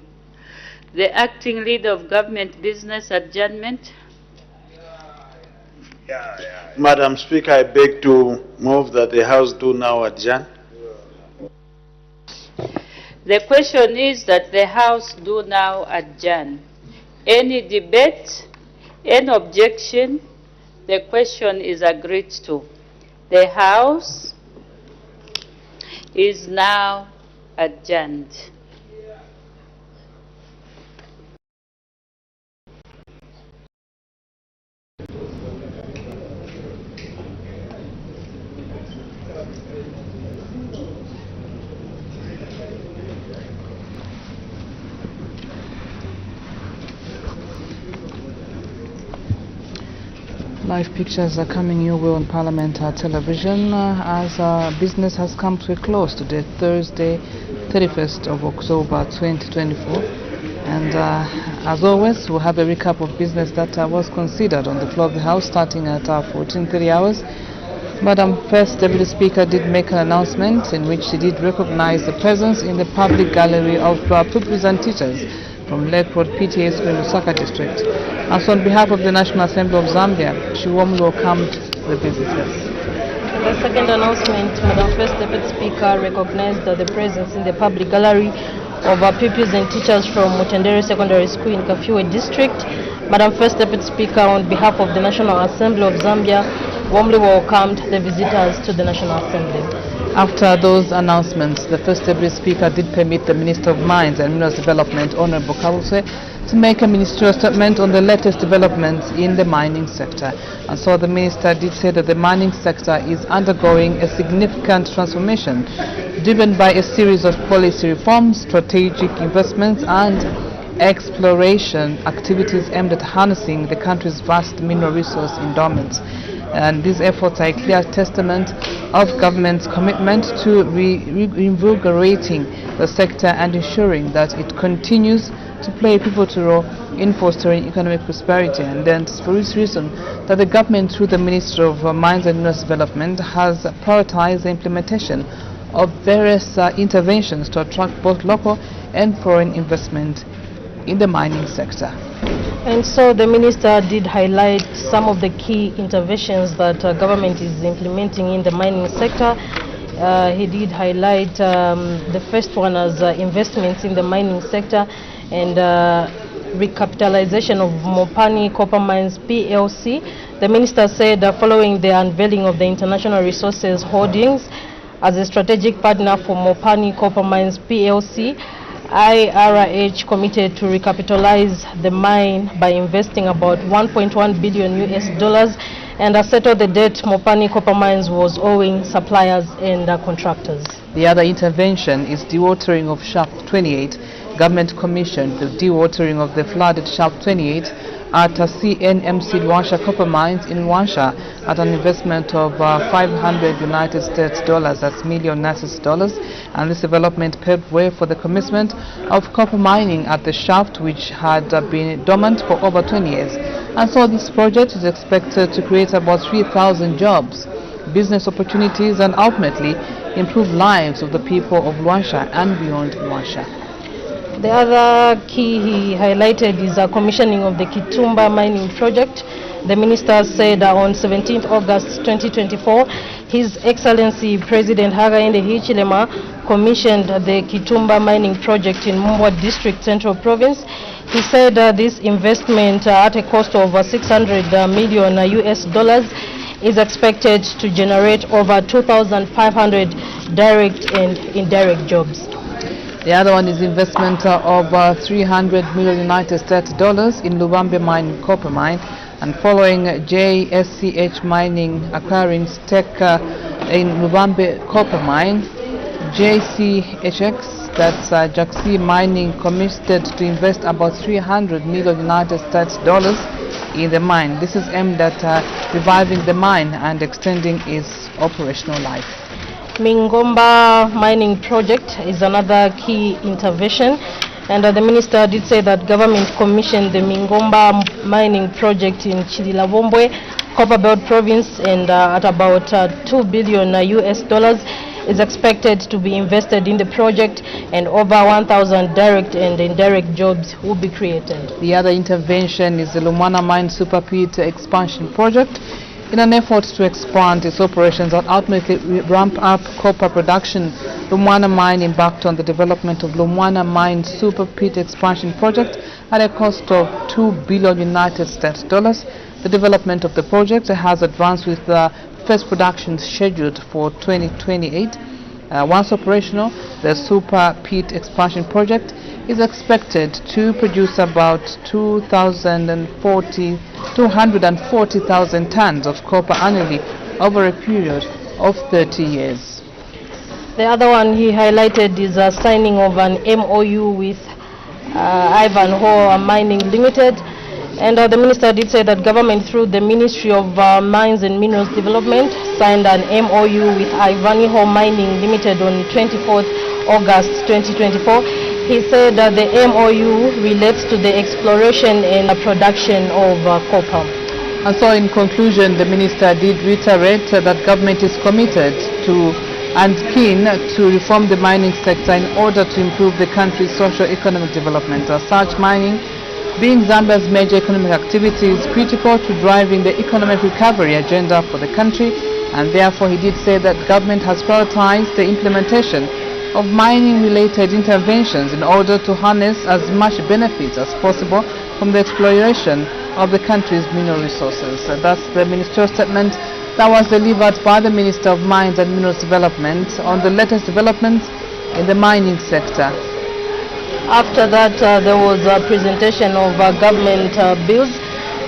The acting leader of government business adjournment. Madam Speaker, I beg to move that the House do now adjourn. The question is that the House do now adjourn. Any debate, any objection, the question is agreed to. The House is now adjourned. Live pictures are coming your way on Parliament Television as business has come to a close today, Thursday, 31st of October 2024. And as always, we'll have a recap of business that was considered on the floor of the House starting at 14:30 hours. Madam First Deputy Speaker did make an announcement in which she did recognize the presence in the public gallery of pupils and teachers from Lake Road PTA School in Lusaka District. And so on behalf of the National Assembly of Zambia, she warmly welcomed the visitors. The second announcement, Madam First Deputy Speaker recognized the presence in the public gallery of pupils and teachers from Mutendere Secondary School in Kafiwe District. Madam First Deputy Speaker, on behalf of the National Assembly of Zambia, warmly welcomed the visitors to the National Assembly. After those announcements, the First Deputy Speaker did permit the Minister of Mines and Minerals Development, Honorable Kabuse, to make a ministerial statement on the latest developments in the mining sector. And so the Minister did say that the mining sector is undergoing a significant transformation, driven by a series of policy reforms, strategic investments, and exploration activities aimed at harnessing the country's vast mineral resource endowments. And these efforts are a clear testament of government's commitment to reinvigorating the sector and ensuring that it continues to play a pivotal role in fostering economic prosperity. And then it's for this reason that the government, through the Ministry of Mines and Minerals Development, has prioritized the implementation of various interventions to attract both local and foreign investment in the mining sector. And so the Minister did highlight some of the key interventions that government is implementing in the mining sector. He did highlight the first one as investments in the mining sector and recapitalization of Mopani Copper Mines PLC. The Minister said following the unveiling of the International Resources Holdings as a strategic partner for Mopani Copper Mines PLC, IRH committed to recapitalize the mine by investing about $1.1 billion and settle the debt Mopani Copper Mines was owing suppliers and contractors. The other intervention is dewatering of Shaft 28. Government commissioned the dewatering of the flooded Shaft 28 at CNMC Luansha Copper Mines in Luansha at an investment of $500 United States dollars, that's million United States dollars. And this development paved way for the commencement of copper mining at the shaft, which had been dormant for over 20 years. And so this project is expected to create about 3,000 jobs, business opportunities, and ultimately improve lives of the people of Luansha and beyond Luansha. The other key he highlighted is the commissioning of the Kitumba mining project. The Minister said on 17th August 2024, His Excellency President Hakainde Hichilema commissioned the Kitumba mining project in Mumbwa District, Central Province. He said this investment at a cost of $600 million is expected to generate over 2,500 direct and indirect jobs. The other one is investment of $300 million United States dollars in Lubambe Mine Copper Mine, and following JSCH Mining acquiring stake in Lubambe Copper Mine, JCHX, that's Jaxi Mining, committed to invest about $300 million United States dollars in the mine. This is aimed at reviving the mine and extending its operational life. Mingomba mining project is another key intervention, and the Minister did say that government commissioned the Mingomba mining project in Chililabombwe, Copperbelt Province, and at about $2 billion is expected to be invested in the project, and over 1,000 direct and indirect jobs will be created. The other intervention is the Lumwana Mine Super Pit expansion project. In an effort to expand its operations and ultimately ramp up copper production, Lumwana Mine embarked on the development of Lumwana Mine Super Pit expansion project at a cost of $2 billion United States dollars. The development of the project has advanced with the first production scheduled for 2028. Once operational, the Super Pit expansion project is expected to produce about 240,000 tons of copper annually over a period of 30 years. The other one he highlighted is a signing of an MOU with Ivanhoe Mining Limited, And the minister did say that government, through the Ministry of Mines and Minerals Development, signed an MOU with Ivanhoe Mining Limited on 24th August 2024. He said that the MOU relates to the exploration and production of copper. And so in conclusion, the minister did reiterate that government is committed to and keen to reform the mining sector in order to improve the country's socio-economic development. As such, mining, being Zambia's major economic activity, is critical to driving the economic recovery agenda for the country, and therefore he did say that government has prioritized the implementation of mining-related interventions in order to harness as much benefits as possible from the exploration of the country's mineral resources. That's the ministerial statement that was delivered by the Minister of Mines and Minerals Development on the latest developments in the mining sector. After that, there was a presentation of government bills,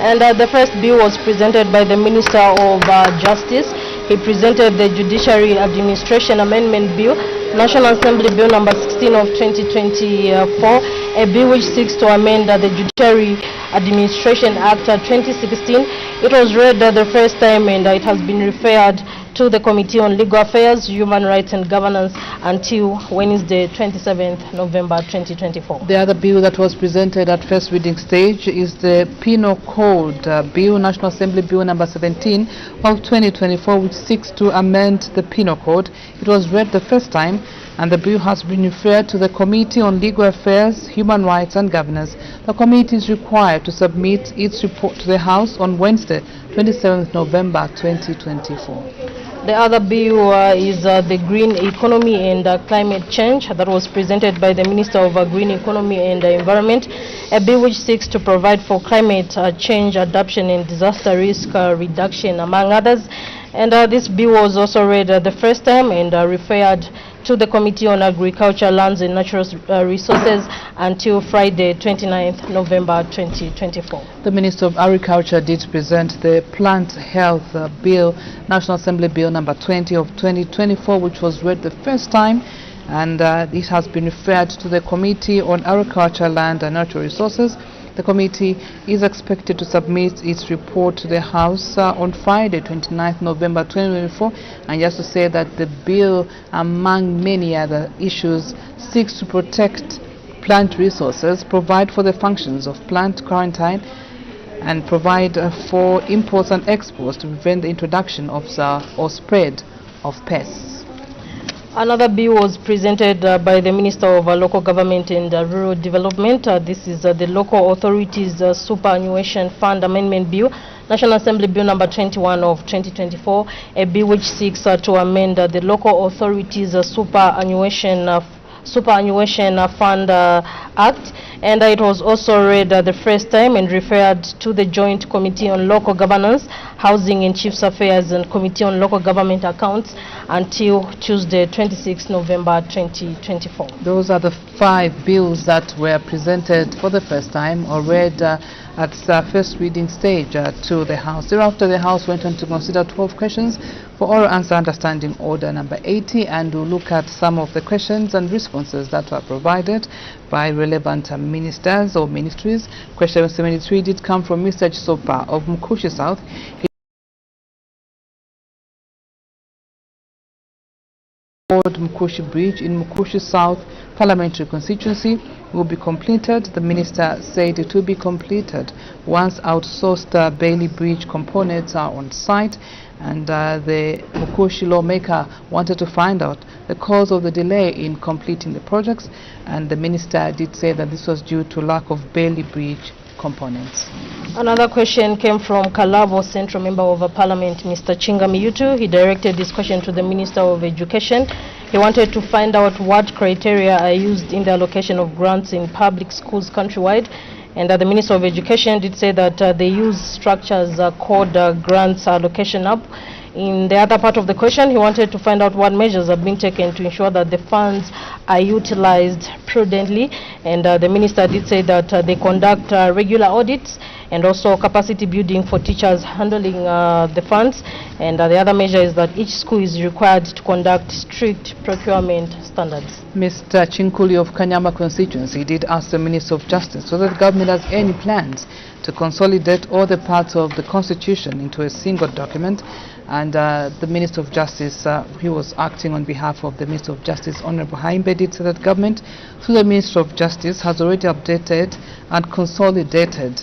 and the first bill was presented by the Minister of Justice. He presented the Judiciary Administration Amendment Bill, National Assembly Bill number 16 of 2024, a bill which seeks to amend the Judiciary Administration Act 2016. It was read the first time, and it has been referred to the Committee on Legal Affairs, Human Rights and Governance until Wednesday, 27th November 2024. The other bill that was presented at first reading stage is the Penal Code Bill, National Assembly Bill number 17 of 2024, which seeks to amend the Penal Code. It was read the first time, and the bill has been referred to the Committee on Legal Affairs, Human Rights and Governance. The committee is required to submit its report to the House on Wednesday, 27th November 2024. The other bill is the Green Economy and Climate Change that was presented by the Minister of Green Economy and Environment, a bill which seeks to provide for climate change adaptation and disaster risk reduction, among others. And this bill was also read the first time and referred to the Committee on Agriculture, Lands and Natural Resources until Friday, 29th November 2024. The Minister of Agriculture did present the Plant Health Bill, National Assembly Bill number 20 of 2024, which was read the first time, and it has been referred to the Committee on Agriculture, Land and Natural Resources. The committee is expected to submit its report to the House on Friday, 29th November 2024. And just to say that the bill, among many other issues, seeks to protect plant resources, provide for the functions of plant quarantine, and provide for imports and exports to prevent the introduction of or spread of pests. Another bill was presented by the Minister of Local Government and Rural Development. This is the Local Authorities Superannuation Fund Amendment Bill, National Assembly Bill number 21 of 2024, a bill which seeks to amend the Local Authorities Superannuation Fund Act, and it was also read the first time and referred to the Joint Committee on Local Governance, Housing and Chiefs Affairs and Committee on Local Government Accounts until Tuesday, 26 November 2024. Those are the 5 bills that were presented for the first time or read at the first reading stage to the House. Thereafter, the House went on to consider 12 questions for oral answer understanding order number 80, and we'll look at some of the questions and responses that were provided by relevant ministers or ministries. Question 73 did come from Mr. Chisopa of Mkushi South. Mkushi Bridge in Mkushi South Parliamentary Constituency will be completed. The minister said it will be completed once outsourced Bailey Bridge components are on site, and the Mkushi lawmaker wanted to find out the cause of the delay in completing the projects, and the minister did say that this was due to lack of Bailey Bridge components. Another question came from Kalabo Central Member of Parliament, Mr. Chinga Miyutu. He directed this question to the Minister of Education. He wanted to find out what criteria are used in the allocation of grants in public schools countrywide. And the Minister of Education did say that they use structures called grants allocation up. In the other part of the question, he wanted to find out what measures have been taken to ensure that the funds are utilized prudently. And the minister did say that they conduct regular audits and also capacity building for teachers handling the funds. And the other measure is that each school is required to conduct strict procurement standards. Mr. Chinkuli of Kanyama constituency did ask the Minister of Justice whether the government has any plans to consolidate all the parts of the Constitution into a single document. And the Minister of Justice, he was acting on behalf of the Minister of Justice, Honorable Haimbe, did say that government, through the Minister of Justice, has already updated and consolidated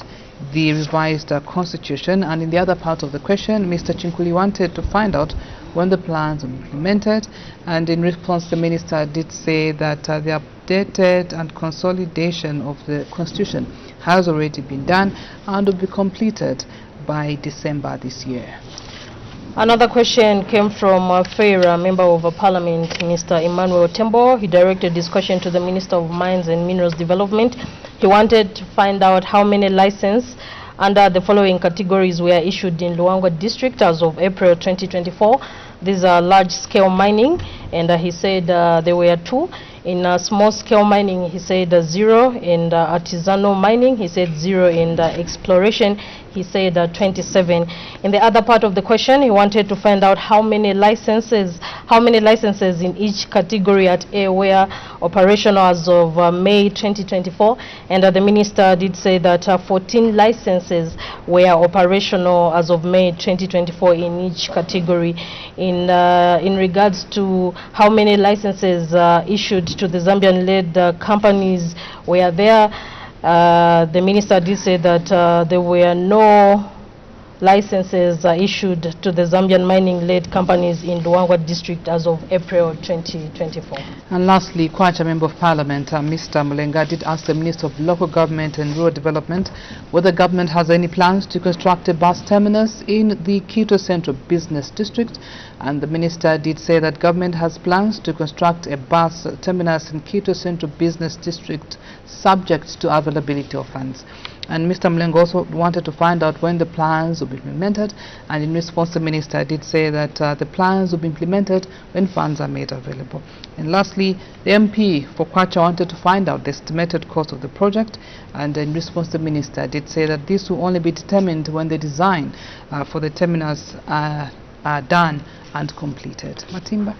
the revised Constitution. And in the other part of the question, Mr. Chinkuli wanted to find out when the plans will be implemented. And in response, the Minister did say that the updated and consolidation of the Constitution has already been done and will be completed by December this year. Another question came from Feira, Member of Parliament, Mr. Emmanuel Tembo. He directed this question to the Minister of Mines and Minerals Development. He wanted to find out how many licenses under the following categories were issued in Luangwa district as of April 2024. These are large-scale mining, and he said there were 2. In small-scale mining, he said 0. In artisanal mining, he said 0. In exploration, he said 27. In the other part of the question, he wanted to find out how many licenses in each category at A were operational as of May 2024. And the minister did say that 14 licenses were operational as of May 2024 in each category. In regards to how many licenses issued to the Zambian-led companies were there, the minister did say that there were no licenses issued to the Zambian mining-led companies in Luangwa district as of April 2024. And lastly, Kwacha Member of Parliament, Mr. Mulenga, did ask the Minister of Local Government and Rural Development whether the government has any plans to construct a bus terminus in the Quito Central Business District. And the minister did say that government has plans to construct a bus terminus in Quito Central Business District subject to availability of funds. And Mr. Mlengo also wanted to find out when the plans will be implemented, and in response the minister did say that the plans will be implemented when funds are made available. And lastly, the MP for Kwacha wanted to find out the estimated cost of the project, and in response the minister did say that this will only be determined when the design for the terminus are done and completed. Matimba.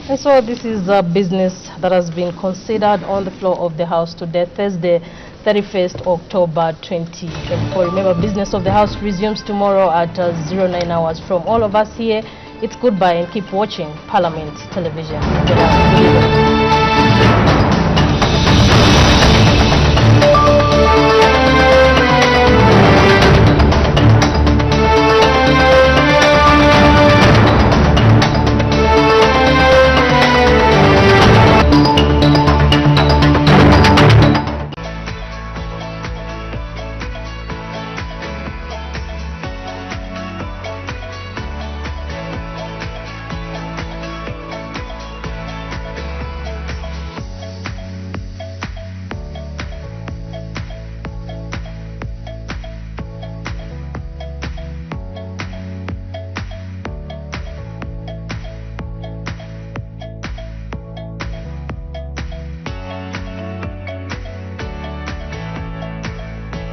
And so this is a business that has been considered on the floor of the House today, Thursday, 31st October 2024. Remember, business of the House resumes tomorrow at 09 hours. From all of us here, it's goodbye and keep watching Parliament Television.